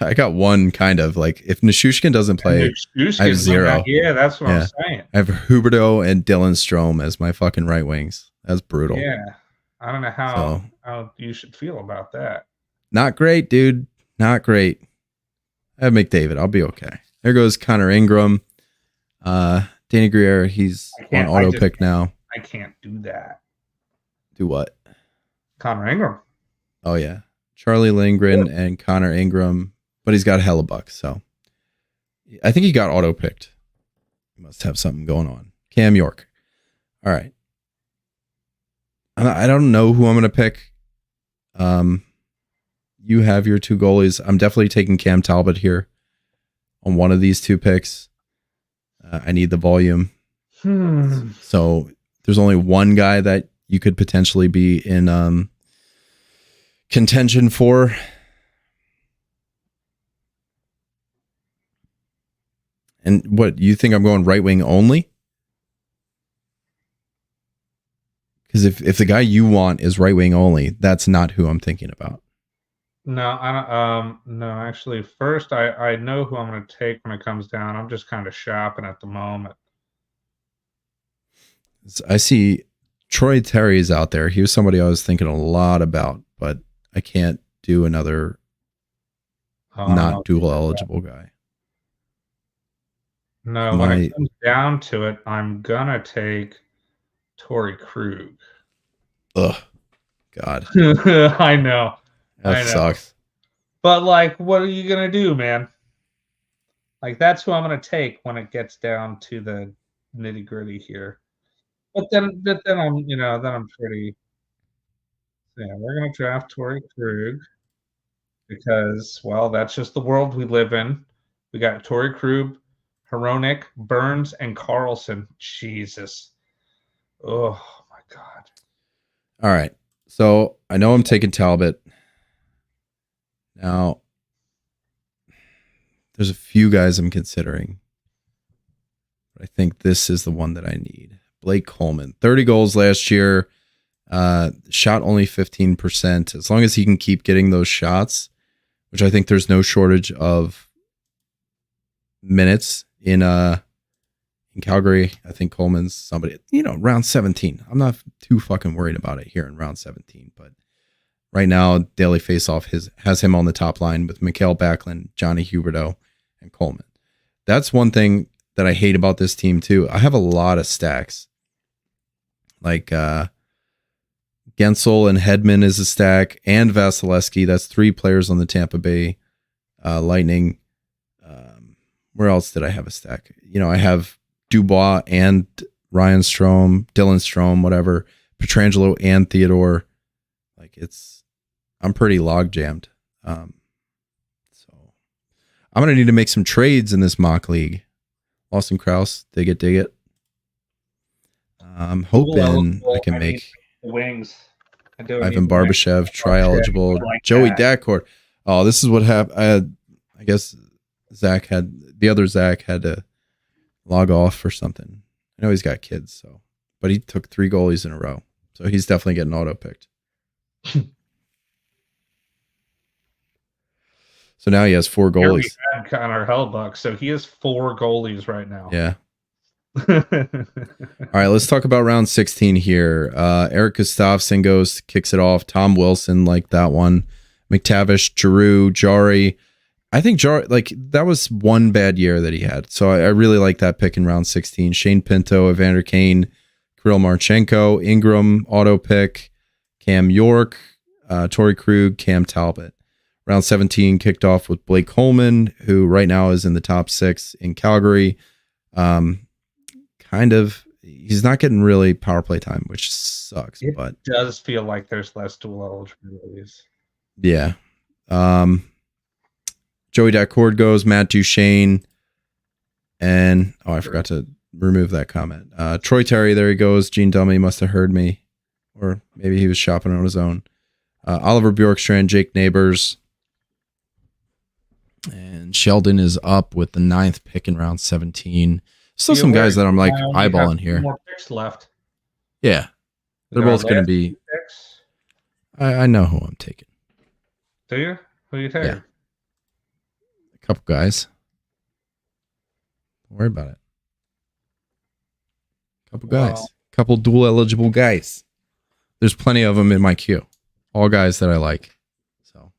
I got one kind of. Like, if Nishushkin doesn't play, I have zero. Yeah, that's what I'm saying. I have Huberto and Dylan Strome as my fucking right wings. That's brutal. Yeah. I don't know how you should feel about that. Not great, dude. Not great. I have McDavid. I'll be okay. There goes Connor Ingram. Danny Greer, he's on auto pick now. I can't do that. Do what? Connor Ingram. Oh, yeah. Charlie Lindgren and Connor Ingram, but he's got hella bucks, so I think he got auto picked. He must have something going on. Cam York. All right. I don't know who I'm going to pick. You have your two goalies. I'm definitely taking Cam Talbot here on one of these two picks. I need the volume. So there's only one guy that you could potentially be in contention for. And what, you think I'm going right wing only? Because if the guy you want is right wing only, that's not who I'm thinking about. No, I don't. No, actually, first I know who I'm going to take when it comes down. I'm just kind of shopping at the moment. I see Troy Terry's out there. He was somebody I was thinking a lot about, but I can't do another not dual eligible guy. No, when it comes down to it, I'm gonna take Torrey Krug. Ugh, God. I know. That sucks. But like, what are you gonna do, man? Like, that's who I'm gonna take when it gets down to the nitty gritty here. But then I'm, then I'm pretty. Yeah, we're gonna draft Torrey Krug because, well, that's just the world we live in. We got Torrey Krug, Hronek, Burns, and Carlson. Jesus. Oh my God. All right. So I know I'm taking Talbot. Now, there's a few guys I'm considering. But I think this is the one that I need. Blake Coleman, 30 goals last year, shot only 15%. As long as he can keep getting those shots, which I think there's no shortage of minutes in Calgary. I think Coleman's somebody, round 17. I'm not too fucking worried about it here in round 17, but right now, Daily Faceoff has him on the top line with Mikael Backlund, Johnny Huberdeau, and Coleman. That's one thing that I hate about this team too. I have a lot of stacks. Like Gensel and Hedman is a stack, and Vasilevsky. That's 3 players on the Tampa Bay Lightning. Where else did I have a stack? I have Dubois and Ryan Strome, Dylan Strome, whatever, Pietrangelo and Theodore. Like, I'm pretty log jammed. So I'm going to need to make some trades in this mock league. Austin Krause, dig it. I'm hoping I can make wings. Ivan Barbashev tri-eligible. Joey Dacourt. Oh, this is what happened. I guess the other Zach had to log off or something. I know he's got kids, but he took 3 goalies in a row. So he's definitely getting auto picked. So now he has 4 goalies. We had Connor Hellbuck, so he has 4 goalies right now. Yeah. All right, let's talk about round 16 here. Eric Gustafsson kicks it off. Tom Wilson, like that one. McTavish, Giroux, Jari. I think Jari, that was one bad year that he had. So I really like that pick in round 16. Shane Pinto, Evander Kane, Kirill Marchenko, Ingram, auto pick, Cam York, Torrey Krug, Cam Talbot. Round 17 kicked off with Blake Coleman, who right now is in the top 6 in Calgary. He's not getting really power play time, which sucks. But it does feel like there's less dual eligibilities. Yeah. Joey Dacourt goes, Matt Duchene, and I forgot to remove that comment. Troy Terry, there he goes. Gene Dummy must have heard me, or maybe he was shopping on his own. Oliver Bjorkstrand, Jake Neighbors, and Sheldon is up with the 9th pick in round 17. Still some guys that I'm like eyeballing here. More picks left. Yeah, they're both going to be. I know who I'm taking. Do you? Who are you taking? Yeah. A couple guys. Don't worry about it. Couple guys. Couple dual eligible guys. There's plenty of them in my queue. All guys that I like. So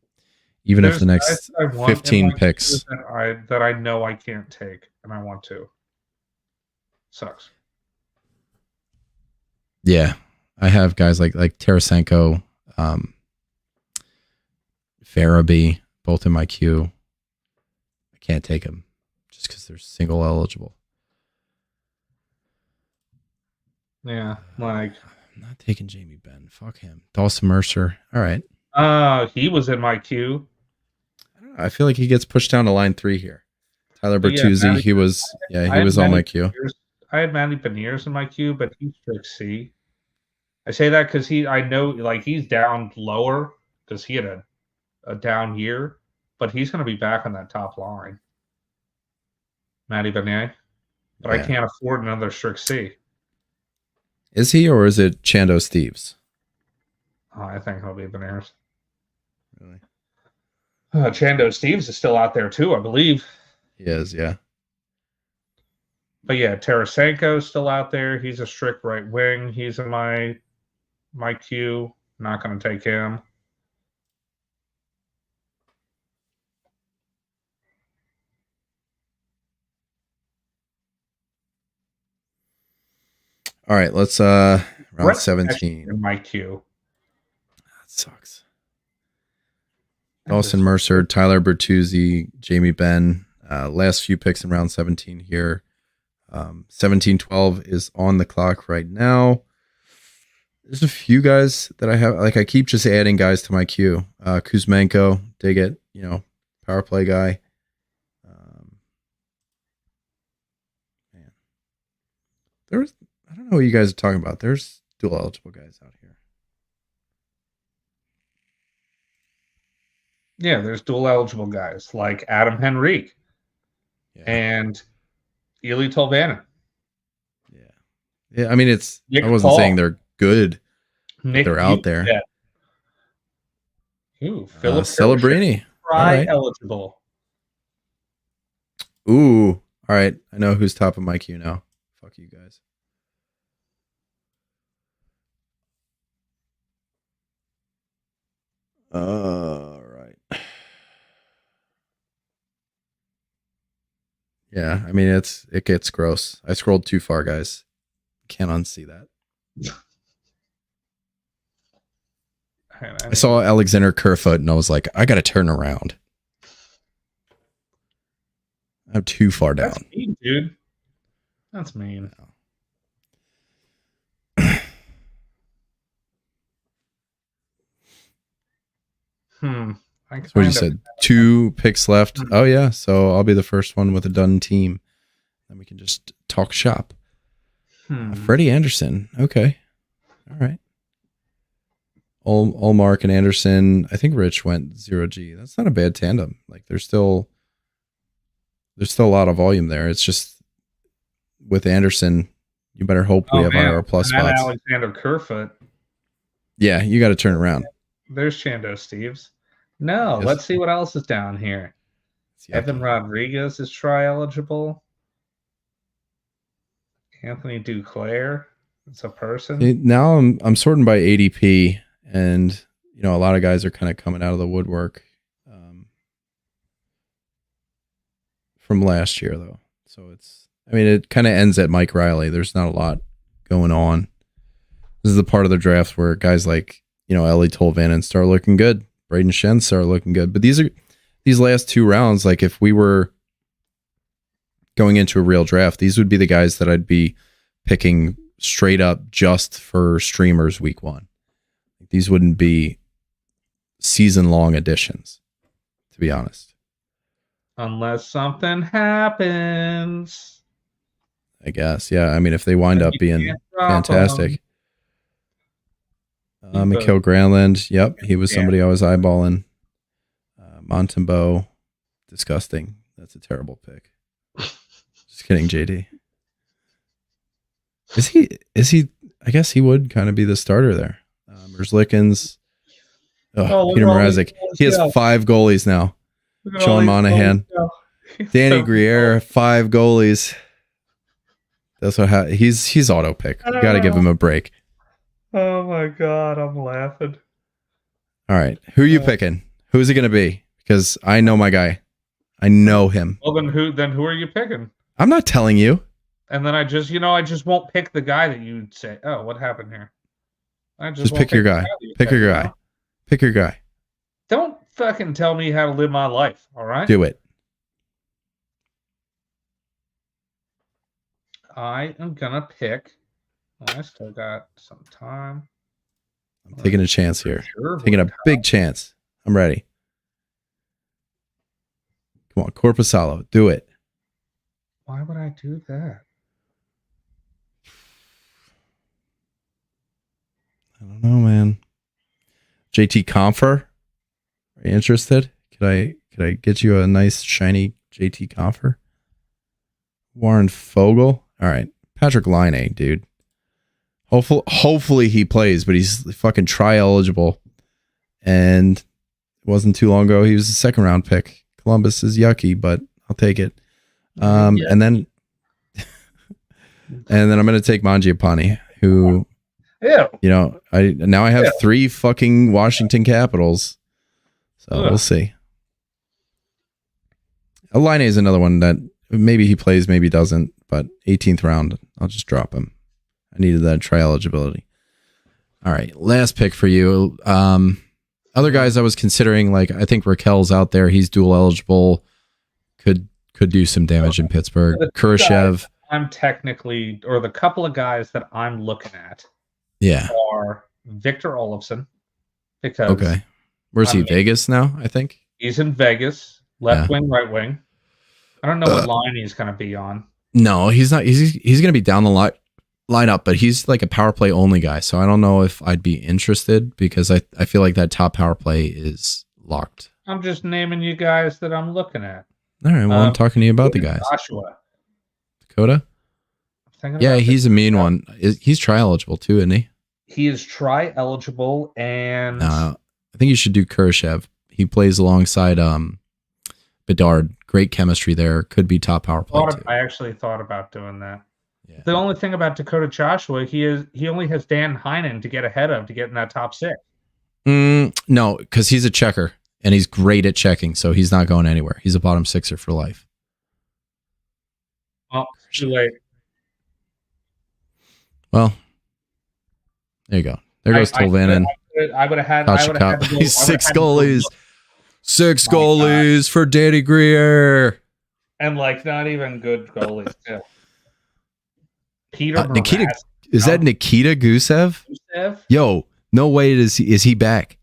even if the next 15 picks that I know I can't take and I want to. Sucks. Yeah. I have guys like Tarasenko, Farabee, both in my queue. I can't take them just because they're single eligible. Yeah, like I'm not taking Jamie Benn. Fuck him. Dawson Mercer. All right. He was in my queue. I don't know. I feel like he gets pushed down to line 3 here. Tyler Bertuzzi, he was on my queue. I had Matty Beniers in my queue, but he's strict C. I say that because I know like he's down lower because he had a down year, but he's going to be back on that top line. Matty Beniers, but I can't afford another strict C. Is he, or is it Chando Steves? Oh, I think he'll be Beniers. Really? Chando Steves is still out there too, I believe. He is, yeah. But yeah, Tarasenko's still out there. He's a strict right wing. He's in my queue. Not going to take him. All right, let's round 17 in my queue. That sucks. Dawson Mercer, Tyler Bertuzzi, Jamie Benn. Last few picks in round 17 here. 17-12 is on the clock right now. There's a few guys that I have. Like I keep just adding guys to my queue. Kuzmenko, dig it. Power play guy. Man, I don't know what you guys are talking about. There's dual eligible guys out here. Yeah, there's dual eligible guys like Adam Henrique and Ely Tolvanen. Yeah. I mean, I wasn't saying they're good. They're out there. Ooh, Philip Celebrini. Eligible. Ooh. All right. I know who's top of my queue now. Fuck you guys. All right. Yeah, I mean it gets gross. I scrolled too far, guys. Can't unsee that. I saw Alexander Kerfoot and I was like, I gotta turn around. I'm too far down. That's mean, dude. That's mean. That's what you said. 2 picks left. Oh yeah, so I'll be the first one with a done team. Then we can just talk shop. Freddie Anderson. Okay. All right. Allmark and Anderson. I think Rich went 0G. That's not a bad tandem. Like there's still a lot of volume there. It's just with Anderson, you better hope we have IR plus spots. Alexander Kerfoot. Yeah, you got to turn around. There's Chando Steves. No, let's see what else is down here. Evan Rodriguez is tri-eligible. Anthony Duclair. It's a person. Now I'm sorting by ADP, and a lot of guys are kind of coming out of the woodwork from last year, though. So it kind of ends at Mike Riley. There's not a lot going on. This is the part of the draft where guys like Ellie Tolvanen start looking good. Braden Shen start looking good. But these last 2 rounds, like if we were going into a real draft, these would be the guys that I'd be picking straight up just for streamers week 1. These wouldn't be season-long additions, to be honest. Unless something happens. I guess. Yeah. I mean, if they wind up being fantastic. Mikhail Granlund. Yep. He was somebody I was eyeballing. Montembeau. Disgusting. That's a terrible pick. Just kidding, JD. Is he? I guess he would kind of be the starter there. Merzlikins. Peter Mrazek. He has 5 goalies now. Sean Monahan. Danny Griere, 5 goalies. That's what he's auto pick. You got to give him a break. Oh my god, I'm laughing. All right, who are you picking? Who's it going to be? Because I know my guy. I know him. Well, then who are you picking? I'm not telling you. And then I just won't pick the guy that you'd say. Oh, what happened here? I just pick your guy. Pick your guy. Pick your guy. Don't fucking tell me how to live my life. All right. Do it. I am gonna pick. I still got some time. I'm taking a chance here. Taking a big chance. I'm ready. Come on, Corpusalo, do it. Why would I do that? I don't know, man. JT Compher, are you interested? Could I get you a nice shiny JT Compher? Warren Fogle. All right, Patrick Laine, dude. Hopefully he plays, but he's fucking tri-eligible. And it wasn't too long ago he was a 2nd round pick. Columbus is yucky, but I'll take it. And then I'm gonna take Mangiapane, who I have 3 fucking Washington Capitals. So we'll see. Laine is another one that maybe he plays, maybe doesn't, but 18th round, I'll just drop him. I needed that tri-eligibility. All right, last pick for you. Other guys I was considering, like I think Raquel's out there. He's dual eligible. Could do some damage in Pittsburgh. Kurashev. I'm technically, or the couple of guys that I'm looking at, are Victor Olofsson. Because where's he? Vegas now, I think. He's in Vegas, left wing, right wing. I don't know what line he's going to be on. No, he's not. He's going to be down the lineup, but he's like a power play only guy. So I don't know if I'd be interested because I feel like that top power play is locked. I'm just naming you guys that I'm looking at. All right. Well, I'm talking to you about the guys. Joshua. Dakota? Yeah, he's a mean one. He's tri-eligible too, isn't he? He is tri-eligible, and I think you should do Kurashev. He plays alongside Bedard. Great chemistry there. Could be top power play too. I actually thought about doing that. Yeah. The only thing about Dakota Joshua, he only has Dan Heinen to get ahead of to get in that top 6. No, because he's a checker and he's great at checking, so he's not going anywhere. He's a bottom 6er for life. Oh, too late. Well, there you go. There goes Tolvanen. I would have had. He's 6 goalies. 6 goalies for Danny Griere. And like not even good goalies too. Nikita, is that Nikita Gusev? Yo, no way is he back.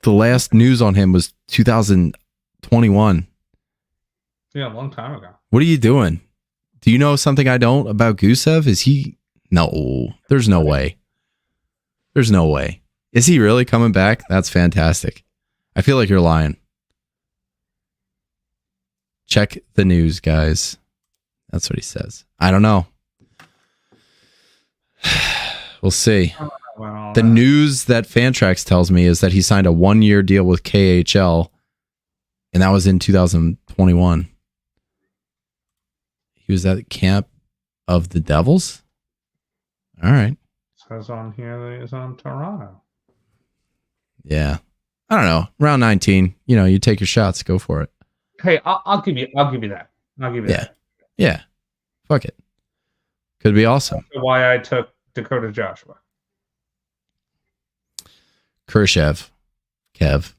The last news on him was 2021. Yeah, a long time ago. What are you doing? Do you know something I don't about Gusev? Is he? No, there's no way. There's no way. Is he really coming back? That's fantastic. I feel like you're lying. Check the news, guys. That's what he says. I don't know. We'll see. The news that Fantrax tells me is that he signed a 1-year deal with KHL, and that was in 2021. He was at camp of the Devils? All right. Says on here that he's on Toronto. Yeah. I don't know. Round 19, you take your shots, go for it. Hey, I'll give you that. I'll give you that. Yeah. Fuck it. Could be awesome. That's why I took Dakota Joshua. Kurashev. Kev.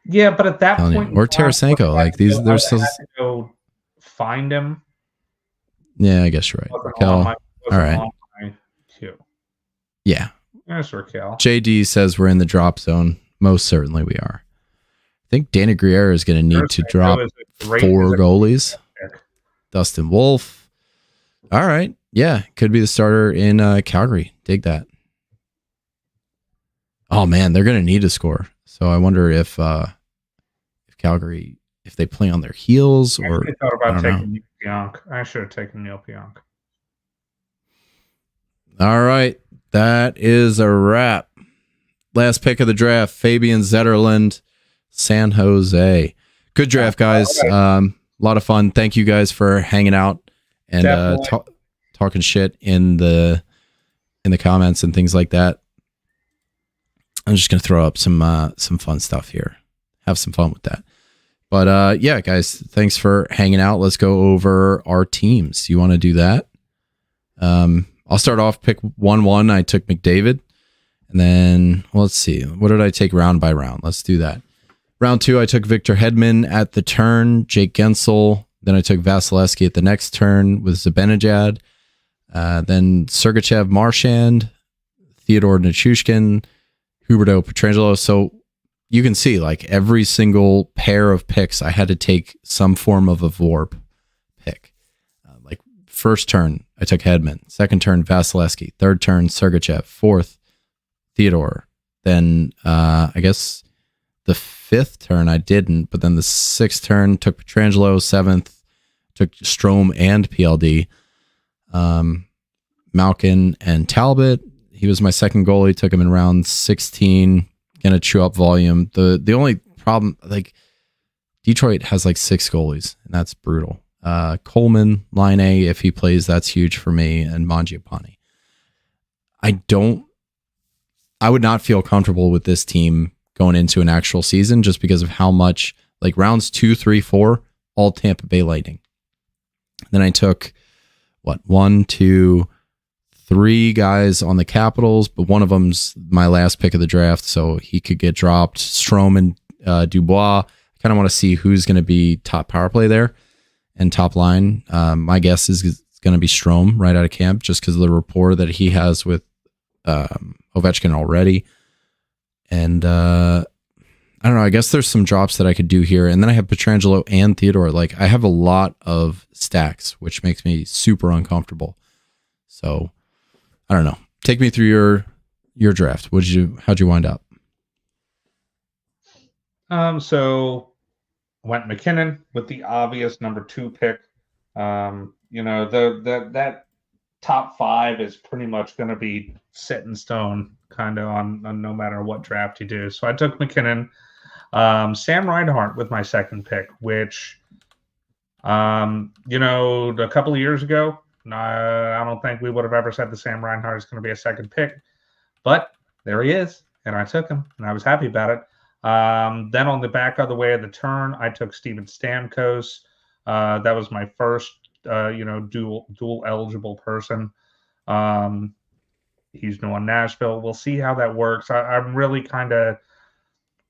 Yeah, but at that point, or Tarasenko, like these, there's still to go find him. Yeah, I guess you're right. Raquel. All right. Yeah. There's Raquel. JD says we're in the drop zone. Most certainly we are. I think Danny Grier is going to need to drop 4 goalies. Dustin Wolf. All right. Yeah. Could be the starter in Calgary. Dig that. Oh, man. They're going to need to score. So I wonder if Calgary, if they play on their heels or. I thought about taking Neil Pionk. I should have taken Neil Pionk. All right. That is a wrap. Last pick of the draft, Fabian Zetterlund, San Jose. Good draft, guys. A lot of fun. Thank you guys for hanging out and talking shit in the comments and things like that. I'm just gonna throw up some fun stuff here. Have some fun with that. But yeah, guys, thanks for hanging out. Let's go over our teams. You want to do that? I'll start off. Pick 1-1. I took McDavid. And then, well, let's see. What did I take round by round? Let's do that. Round 2, I took Victor Hedman at the turn, Jake Gensel. Then I took Vasilevsky at the next turn with Zibanejad. Then Sergachev, Marchand, Theodore Nichushkin, Huberto Pietrangelo. So you can see, like, every single pair of picks, I had to take some form of a VORP pick. Like, first turn, I took Hedman. Second turn, Vasilevsky. Third turn, Sergachev. Fourth, Theodore. Then I guess the fifth turn I didn't, but then the sixth turn took Pietrangelo. Seventh took Strome and PLD. Malkin and Talbot. He was my second goalie. Took him in round 16. Gonna chew up volume. The only problem, like, Detroit has like 6 goalies, and that's brutal. Coleman, Line A, if he plays, that's huge for me, and Mangiapane. I would not feel comfortable with this team going into an actual season just because of how much, like, rounds 2, 3, 4, all Tampa Bay Lightning. Then I took 1, 2, 3 guys on the Capitals, but one of them's my last pick of the draft, so he could get dropped. Strome and Dubois. I kind of want to see who's going to be top power play there and top line. My guess is going to be Strome right out of camp just because of the rapport that he has with Ovechkin already. And I don't know, I guess there's some drops that I could do here. And then I have Pietrangelo and Theodore. Like, I have a lot of stacks, which makes me super uncomfortable. So I don't know. Take me through your draft. How'd you wind up? So went McKinnon with the obvious number 2 pick. That top 5 is pretty much going to be set in stone, kind of on no matter what draft you do. So I took McKinnon. Sam Reinhart with my second pick, which, a couple of years ago, I don't think we would have ever said that Sam Reinhart is going to be a second pick, but there he is, and I took him, and I was happy about it. Then on the back other way of the turn, I took Steven Stamkos. That was my first, dual eligible person. He's new on Nashville. We'll see how that works. I'm really kind of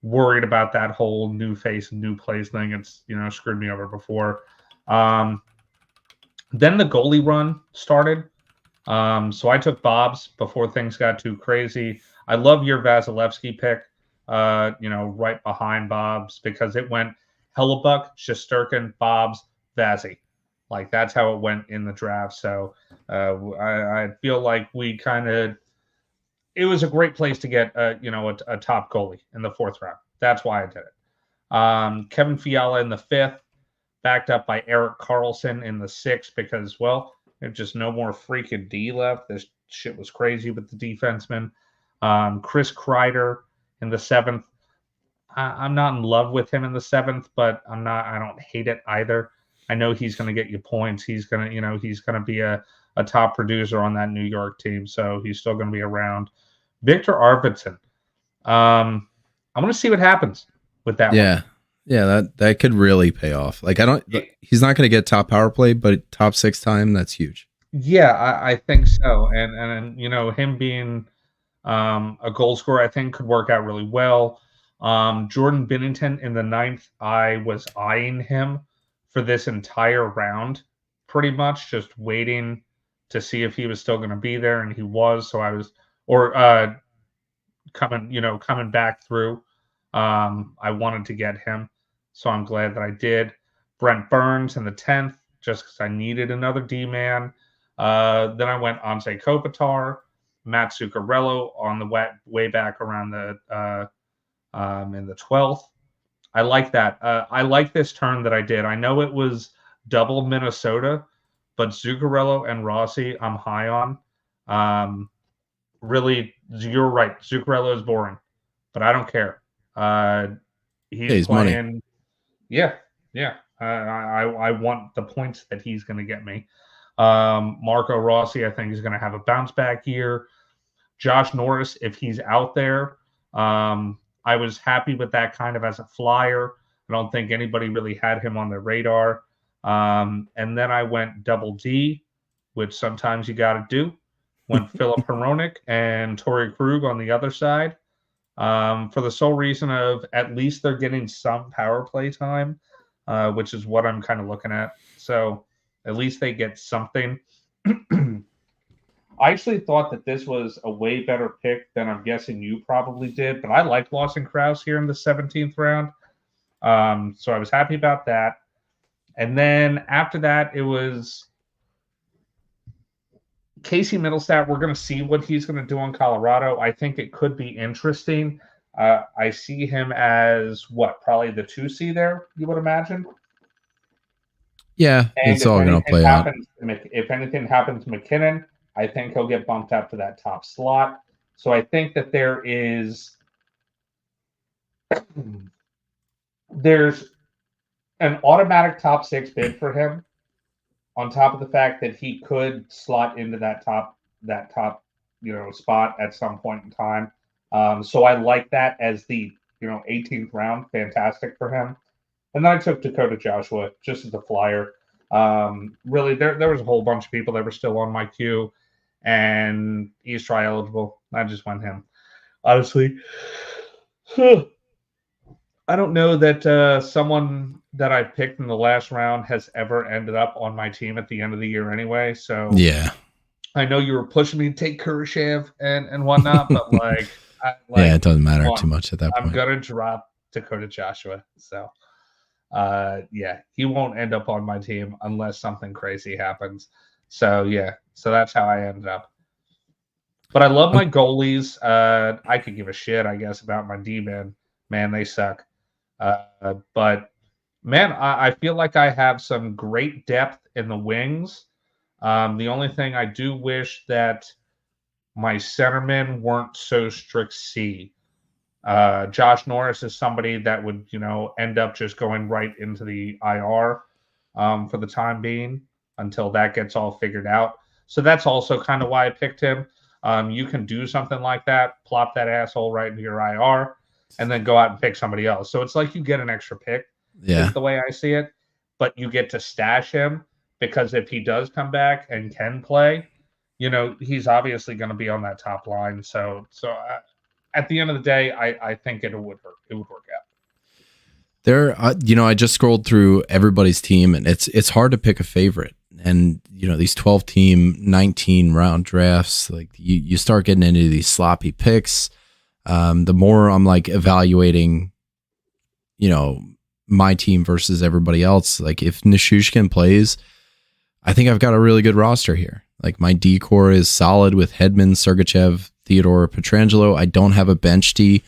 worried about that whole new face, new place thing. It's, screwed me over before. Then the goalie run started. So I took Bob's before things got too crazy. I love your Vasilevsky pick, right behind Bob's, because it went Hellebuck, Shesterkin, Bob's, Vazzy. Like, that's how it went in the draft. So I feel like it was a great place to get, a top goalie in the 4th round. That's why I did it. Kevin Fiala in the 5th, backed up by Erik Karlsson in the 6th, because, well, there's just no more freaking D left. This shit was crazy with the defensemen. Chris Kreider in the 7th. I'm not in love with him in the 7th, but I don't hate it either. I know he's going to get you points. He's going to be a top producer on that New York team. So he's still going to be around. Victor Arvidsson. I'm going to see what happens with that one. Yeah, that could really pay off. Like, he's not going to get top power play, but top 6 time, that's huge. Yeah, I think so. And him being a goal scorer, I think could work out really well. Jordan Binnington in the 9th, I was eyeing him for this entire round, pretty much just waiting to see if he was still going to be there, and he was. So I was, coming back through. I wanted to get him, so I'm glad that I did. Brent Burns in the 10th, just because I needed another D-man. Then I went Anze Kopitar, Matt Zuccarello on the way back around the in the 12th. I like that. I like this turn that I did. I know it was double Minnesota, but Zuccarello and Rossi, I'm high on. Really, you're right. Zuccarello is boring, but I don't care. He's playing. Money. Yeah, yeah. I want the points that he's going to get me. Marco Rossi, I think, is going to have a bounce back year. Josh Norris, if he's out there, I was happy with that kind of as a flyer. I don't think anybody really had him on their radar. And then I went double D, which sometimes you got to do. Went Philip Hronik and Torrey Krug on the other side, for the sole reason of at least they're getting some power play time, which is what I'm kind of looking at. So at least they get something. I actually thought that this was a way better pick than I'm guessing you probably did, but I like Lawson Krause here in the 17th round. So I was happy about that. And then after that, it was Casey Middlestat. We're going to see what he's going to do in Colorado. I think it could be interesting. I see him as probably the 2C there, you would imagine. Yeah, and it's all going to play out. If anything happens to McKinnon, I think he'll get bumped up to that top slot. So I think that there's an automatic top 6 bid for him, on top of the fact that he could slot into that top spot at some point in time. So I like that as the 18th round. Fantastic for him. And then I took Dakota Joshua just as a flyer. Really, there was a whole bunch of people that were still on my queue, and he's try eligible. I just went him. Honestly, I don't know that someone that I picked in the last round has ever ended up on my team at the end of the year anyway. So yeah, I know you were pushing me to take Kurashev and whatnot, but yeah, it doesn't matter too much at that point. I'm gonna drop Dakota Joshua. So yeah, he won't end up on my team unless something crazy happens. So yeah, so that's how I ended up. But I love my goalies. I could give a shit, I guess, about my D-men. Man, they suck. But man, I feel like I have some great depth in the wings. The only thing I do wish that my centermen weren't so strict C. Josh Norris is somebody that would, end up just going right into the IR for the time being until that gets all figured out. So that's also kind of why I picked him. You can do something like that, plop that asshole right into your IR, and then go out and pick somebody else. So it's like you get an extra pick. Yeah, is the way I see it. But you get to stash him because if he does come back and can play, he's obviously going to be on that top line. So at the end of the day, I think it would work. It would work out. There, I just scrolled through everybody's team, and it's hard to pick a favorite. And these 12-team, 19-round drafts, like you start getting into these sloppy picks. The more I'm like evaluating, my team versus everybody else. Like if Nishushkin plays, I think I've got a really good roster here. Like my D core is solid with Hedman, Sergachev, Theodore, Pietrangelo. I don't have a bench D,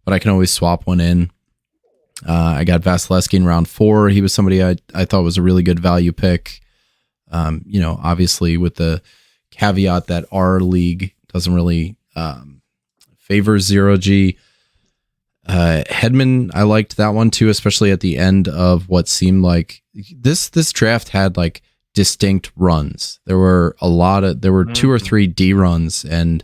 but I can always swap one in. I got Vasilevsky in round 4. He was somebody I thought was a really good value pick. Obviously with the caveat that our league doesn't really favor 0G. Hedman, I liked that one too, especially at the end of what seemed like this draft had like distinct runs. There were 2 or 3 D runs and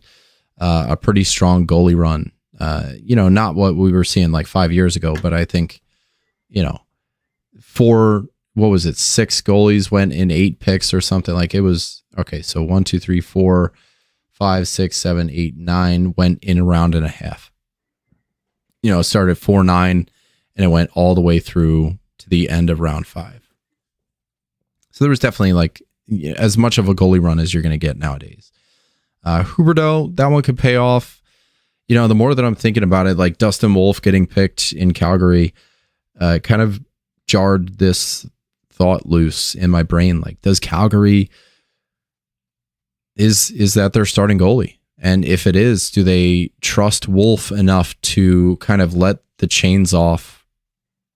a pretty strong goalie run. Not what we were seeing like 5 years ago, but I think, 6 goalies went in 8 picks or something. Like it was okay. So 1, 2, 3, 4, 5, 6, 7, 8, 9 went in a round and a half. It started 4-9 and it went all the way through to the end of round 5. So there was definitely like as much of a goalie run as you're going to get nowadays. Huberdeau, that one could pay off. the more that I'm thinking about it, like Dustin Wolf getting picked in Calgary, kind of jarred this thought loose in my brain. Like, does Calgary, is that their starting goalie? And if it is, do they trust Wolf enough to kind of let the chains off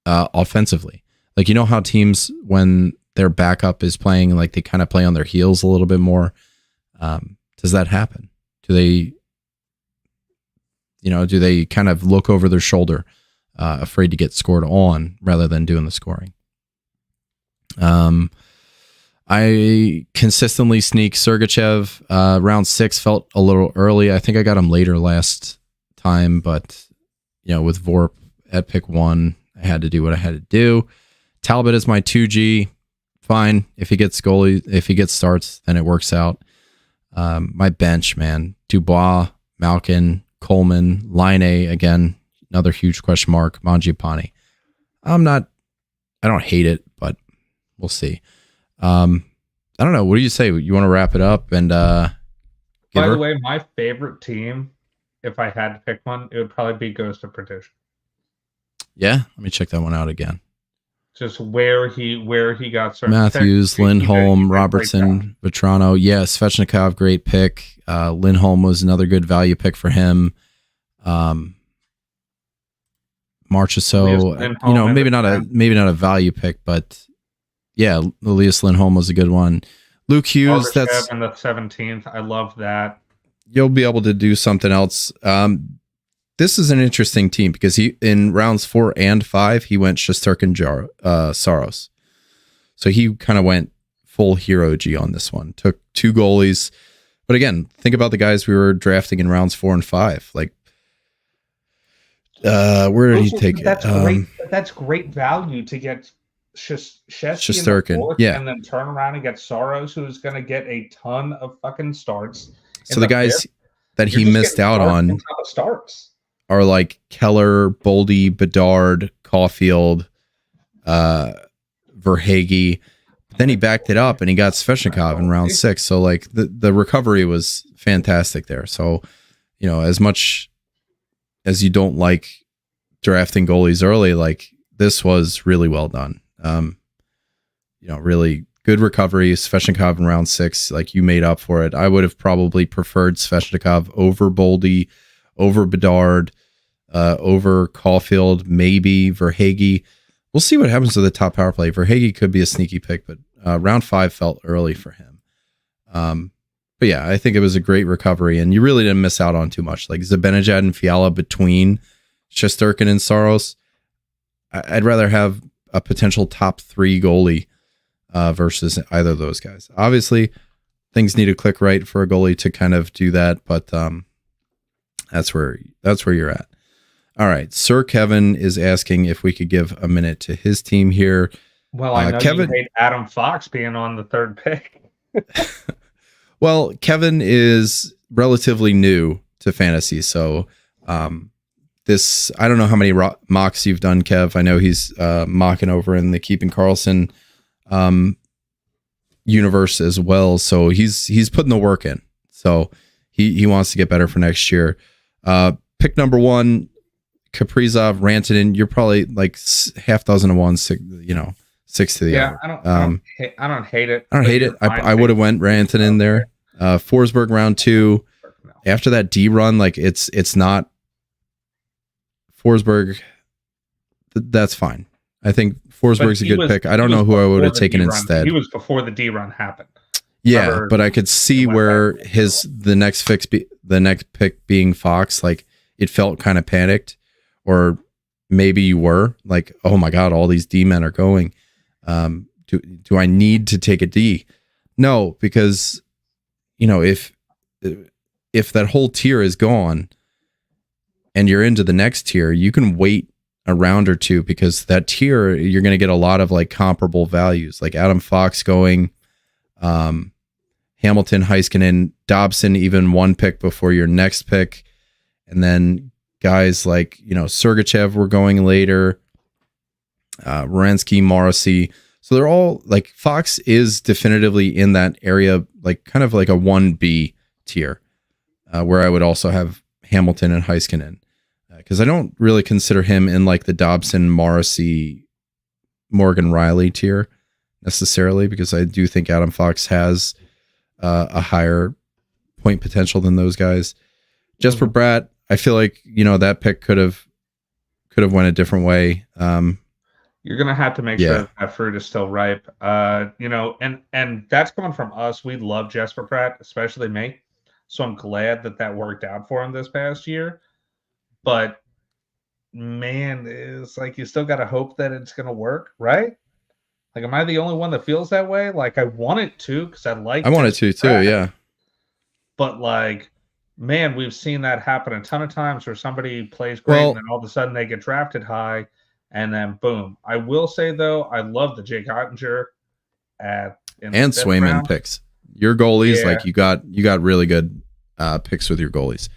offensively? Like, how teams, when their backup is playing, like they kind of play on their heels a little bit more. Does that happen? Do they kind of look over their shoulder, afraid to get scored on rather than doing the scoring? I consistently sneak Sergachev. Round 6 felt a little early. I think I got him later last time, but with Vorp at pick 1, I had to do what I had to do. Talbot is my 2G. Fine. If he gets starts, then it works out. My bench, man, Dubois, Malkin, Coleman, Line A, again, another huge question mark, Mangiapane. I don't hate it, but we'll see. I don't know. What do you say? You want to wrap it up? And by the way, my favorite team, if I had to pick one, it would probably be Ghost of Perdition. Yeah, let me check that one out again. Just where he got certain Matthews, Lindholm, Robertson, Vetrano. Yeah, Svechnikov, great pick. Lindholm was another good value pick for him. Marchessault, maybe not a value pick, but yeah, Elias Lindholm was a good one. Luke Hughes, that's in the 17th. I love that. You'll be able to do something else. This is an interesting team because he, in rounds 4 and 5, he went Shesterkin, Saros. So he kind of went full hero G on this one. Took 2 goalies. But again, think about the guys we were drafting in rounds 4 and 5. Like, where did he take it? That's great value to get Shesterkin, yeah, and then turn around and get Saros, who's going to get a ton of fucking starts. So the guys that he missed out on starts are like Keller, Boldy, Bedard, Caulfield, Verhaeghe. Then he backed it up and he got Svechnikov in round 6. So like the recovery was fantastic there. So, as much as you don't like drafting goalies early, like this was really well done. Really good recovery. Svechnikov in round 6, like you made up for it. I would have probably preferred Svechnikov over Boldy, over Bedard, over Caulfield, maybe Verhaeghe. We'll see what happens to the top power play. Verhaeghe could be a sneaky pick, but round 5 felt early for him. But yeah, I think it was a great recovery, and you really didn't miss out on too much. Like Zibanejad and Fiala between Shesterkin and Saros. I'd rather have a potential top 3 goalie versus either of those guys. Obviously, things need to click right for a goalie to kind of do that, but that's where you're at. All right, Sir Kevin is asking if we could give a minute to his team here. Well, I know Kevin, you hate Adam Fox being on the 3rd pick. Well, Kevin is relatively new to fantasy, so this, I don't know how many mocks you've done, Kev. I know he's mocking over in the Keeping Karlsson universe as well, so he's putting the work in. So he wants to get better for next year. Pick number 1, Kaprizov, Rantanen. You're probably like half dozen to one, 6 to the other. I don't hate it. I don't hate it. I would have went Rantanen there. Forsberg round 2. After that D run, like it's not Forsberg. That's fine. I think Forsberg's a good pick. I don't know who I would have taken instead. He was before the D run happened. Yeah, but I could see where the next pick being Fox, like it felt kind of panicked, or maybe you were like, oh my God, all these D men are going. Do I need to take a D? No, because if that whole tier is gone and you're into the next tier, you can wait a round or two, because that tier, you're going to get a lot of like comparable values, like Adam Fox going, Hamilton, Heiskanen, Dobson, even 1 pick before your next pick. And then guys like, Sergachev were going later, Werenski, Morrissey. So they're all like, Fox is definitively in that area, like kind of like a 1B tier, where I would also have Hamilton and Heiskanen, because I don't really consider him in like the Dobson, Morrissey, Morgan Riley tier necessarily, because I do think Adam Fox has a higher point potential than those guys. Jesper Bratt, I feel like, that pick could have went a different way. You're gonna have to make sure that fruit is still ripe. And that's coming from us. We love Jesper Bratt, especially me. So I'm glad that worked out for him this past year. But man, it's like you still gotta hope that it's gonna work, right? Like, am I the only one that feels that way? Like, I want it to, because I want it to too, yeah. But like, man, we've seen that happen a ton of times where somebody plays great and then all of a sudden they get drafted high. And then boom. I will say though, I love the Jake Ottinger and Swayman round picks. Your goalies, like you got really good picks with your goalies.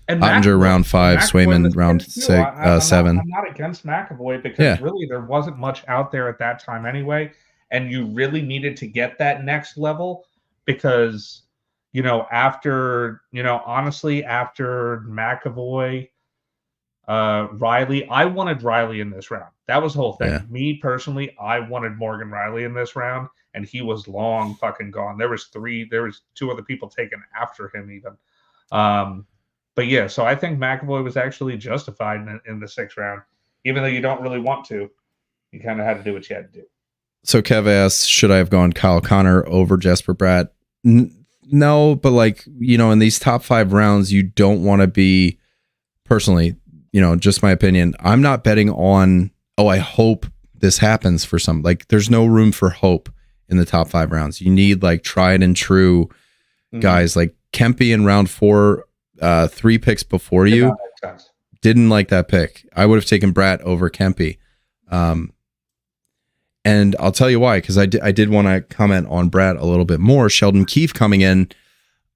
And Ottinger round 5, Swayman round 7. I'm not against McAvoy because really there wasn't much out there at that time anyway, and you really needed to get that next level because honestly after McAvoy. Riley, I wanted Riley in this round. That was the whole thing. Yeah. Me personally, I wanted Morgan Riley in this round, and he was long fucking gone. There was 2 other people taken after him even. But yeah, so I think McAvoy was actually justified in the 6th round, even though you don't really want to. You kind of had to do what you had to do. So Kev asks, should I have gone Kyle Connor over Jesper Bratt? No, but like, in these top 5 rounds, you don't want to be personally. Just my opinion. I'm not betting on, I hope this happens for some. Like, there's no room for hope in the top 5 rounds. You need like tried and true guys like Kempe in round 4, 3 picks before you. Didn't like that pick. I would have taken Bratt over Kempe. And I'll tell you why, because I did want to comment on Bratt a little bit more. Sheldon Keefe coming in.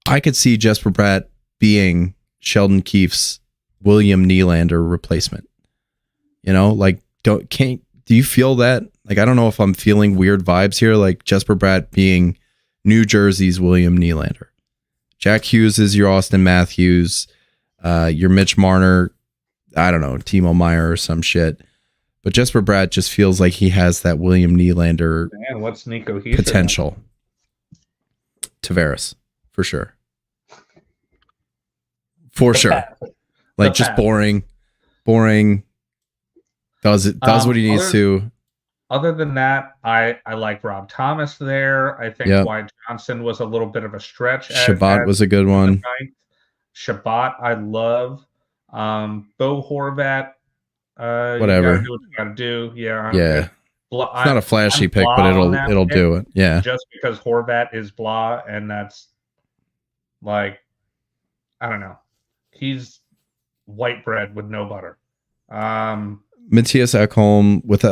I could see Jesper Bratt being Sheldon Keefe's William Nylander replacement. Do you feel that? Like, I don't know if I'm feeling weird vibes here, like Jesper Bratt being New Jersey's William Nylander. Jack Hughes is your Austin Matthews, your Mitch Marner, I don't know, Timo Meyer or some shit. But Jesper Bratt just feels like he has that William Nylander what's Nico potential. Tavares, for sure. For sure. Like, just boring, does what he needs to. Other than that, I like Rob Thomas there. I think Wyatt Johnson was a little bit of a stretch. Shabbat was a good one. Shabbat, I love. Bo Horvat, whatever. You gotta do what you gotta do. Yeah. It's not a flashy pick, but it'll do it. Yeah. Just because Horvat is blah, and that's like, I don't know. He's white bread with no butter. Matthias Ekholm with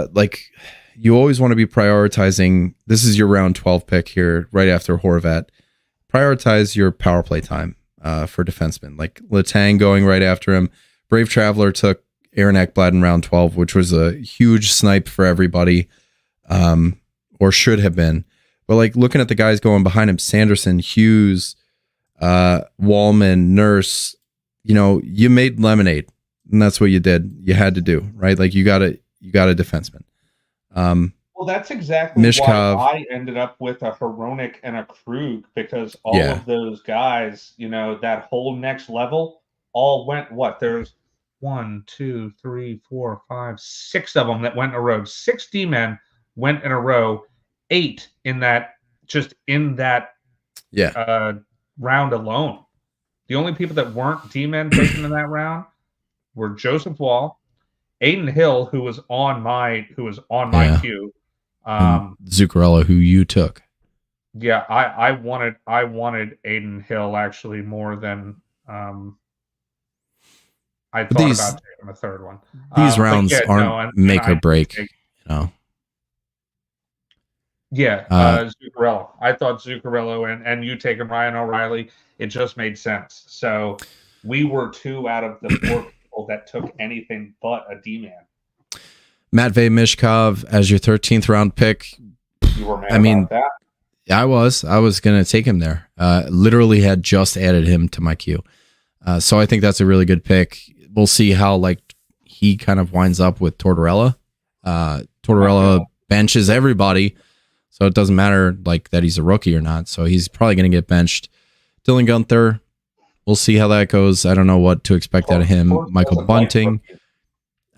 you always want to be prioritizing. This is your round 12 pick here, right after Horvat. Prioritize your power play time for defensemen. Like Letang going right after him. Brave Traveler took Aaron Ekblad in round 12, which was a huge snipe for everybody, or should have been. But like looking at the guys going behind him, Sanderson, Hughes, Wallman, Nurse. You made lemonade, and that's what you did. You had to do, right? Like you got a defenseman. Well, that's exactly Mishkov. Why I ended up with a Hronek and a Krug, because all of those guys, that whole next level all went There's 1, 2, 3, 4, 5, 6 of them that went in a row. 6 D-men went in a row. 8 in that round alone. The only people that weren't D-men taken in that round were Joseph Wall, Aiden Hill, who was on my queue. Zuccarello, who you took. Yeah, I wanted Aiden Hill actually more than I thought about taking a third one. These rounds aren't make or break. Zuccarello. I thought Zuccarello and you taking Ryan O'Reilly. It just made sense. So we were 2 out of the 4 people that took anything but a D-man. Matvei Mishkov as your 13th round pick. You were mad about that? I was going to take him there. Literally had just added him to my queue. So I think that's a really good pick. We'll see how like he kind of winds up with Tortorella. Tortorella benches everybody, so it doesn't matter like that he's a rookie or not. So he's probably going to get benched. Dylan Gunther, we'll see how that goes. I don't know what to expect out of him. Michael Bunting.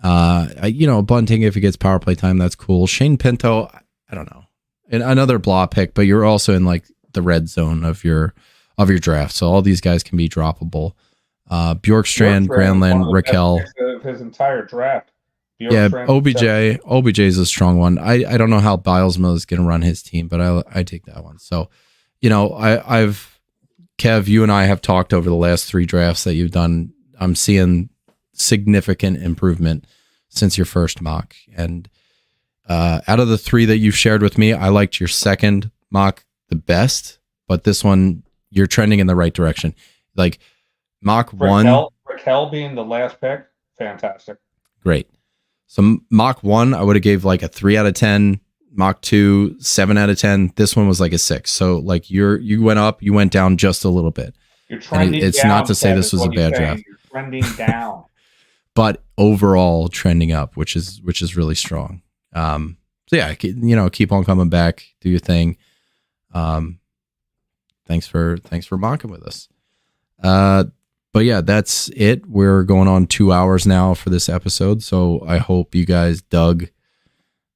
Bunting, if he gets power play time, that's cool. Shane Pinto, I don't know. And another blah pick, but you're also in like the red zone of your draft. So all these guys can be droppable. Bjorkstrand, Granlund, Raquel. His entire draft. OBJ is a strong one. I don't know how Bilesma is going to run his team, but I take that one. So, Kev, you and I have talked over the last 3 drafts that you've done. I'm seeing significant improvement since your first mock. And out of the 3 that you've shared with me, I liked your second mock the best, but this one, you're trending in the right direction. Like mock Raquel being the last pick, fantastic. Great. So mock 1, I would have gave like a 3 out of 10. Mock 2, 7 out of 10. This one was like a 6. So like you went up, you went down just a little bit. You're trending it's down, not to say this was a bad draft. You're trending down. But overall trending up, which is really strong. So yeah, keep on coming back, do your thing. Thanks for mocking with us. But yeah, that's it. We're going on 2 hours now for this episode. So I hope you guys dug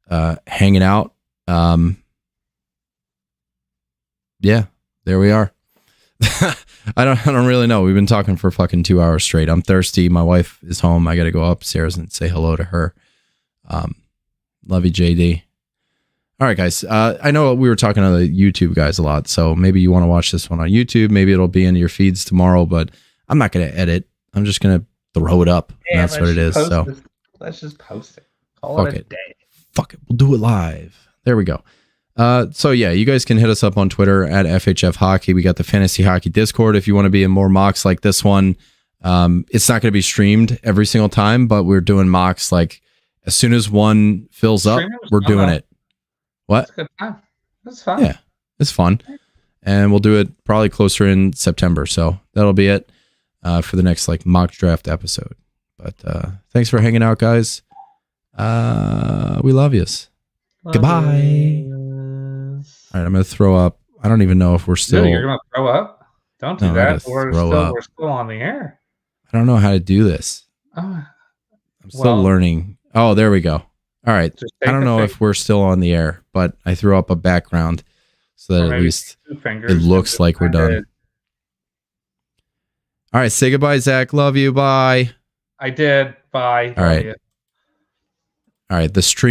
hanging out. Yeah, there we are. I don't really know. We've been talking for fucking 2 hours straight. I'm thirsty. My wife is home. I got to go upstairs and say hello to her. Love you, JD. All right, guys. I know we were talking to the YouTube guys a lot, so maybe you want to watch this one on YouTube. Maybe it'll be in your feeds tomorrow, but I'm not going to edit. I'm just going to throw it up. And that's what it is. So let's just post it. Call it a day. Fuck it. We'll do it live. There we go. So yeah, you guys can hit us up on Twitter at FHF Hockey. We got the Fantasy Hockey Discord if you want to be in more mocks like this one. It's not going to be streamed every single time, but we're doing mocks like as soon as one fills up, we're doing it. What? It's a good time. That's fun. Yeah, it's fun. And we'll do it probably closer in September. So that'll be it for the next like mock draft episode. But thanks for hanging out, guys. We love yous. Goodbye. All right, I'm going to throw up. I don't even know if we're still... You're going to throw up? Don't do that. We're still on the air. I don't know how to do this. I'm still learning. Oh, there we go. All right. I don't know if we're still on the air, but I threw up a background so that at least it looks like we're done. All right, say goodbye, Zach. Love you. Bye. I did. Bye. All right. All right, the stream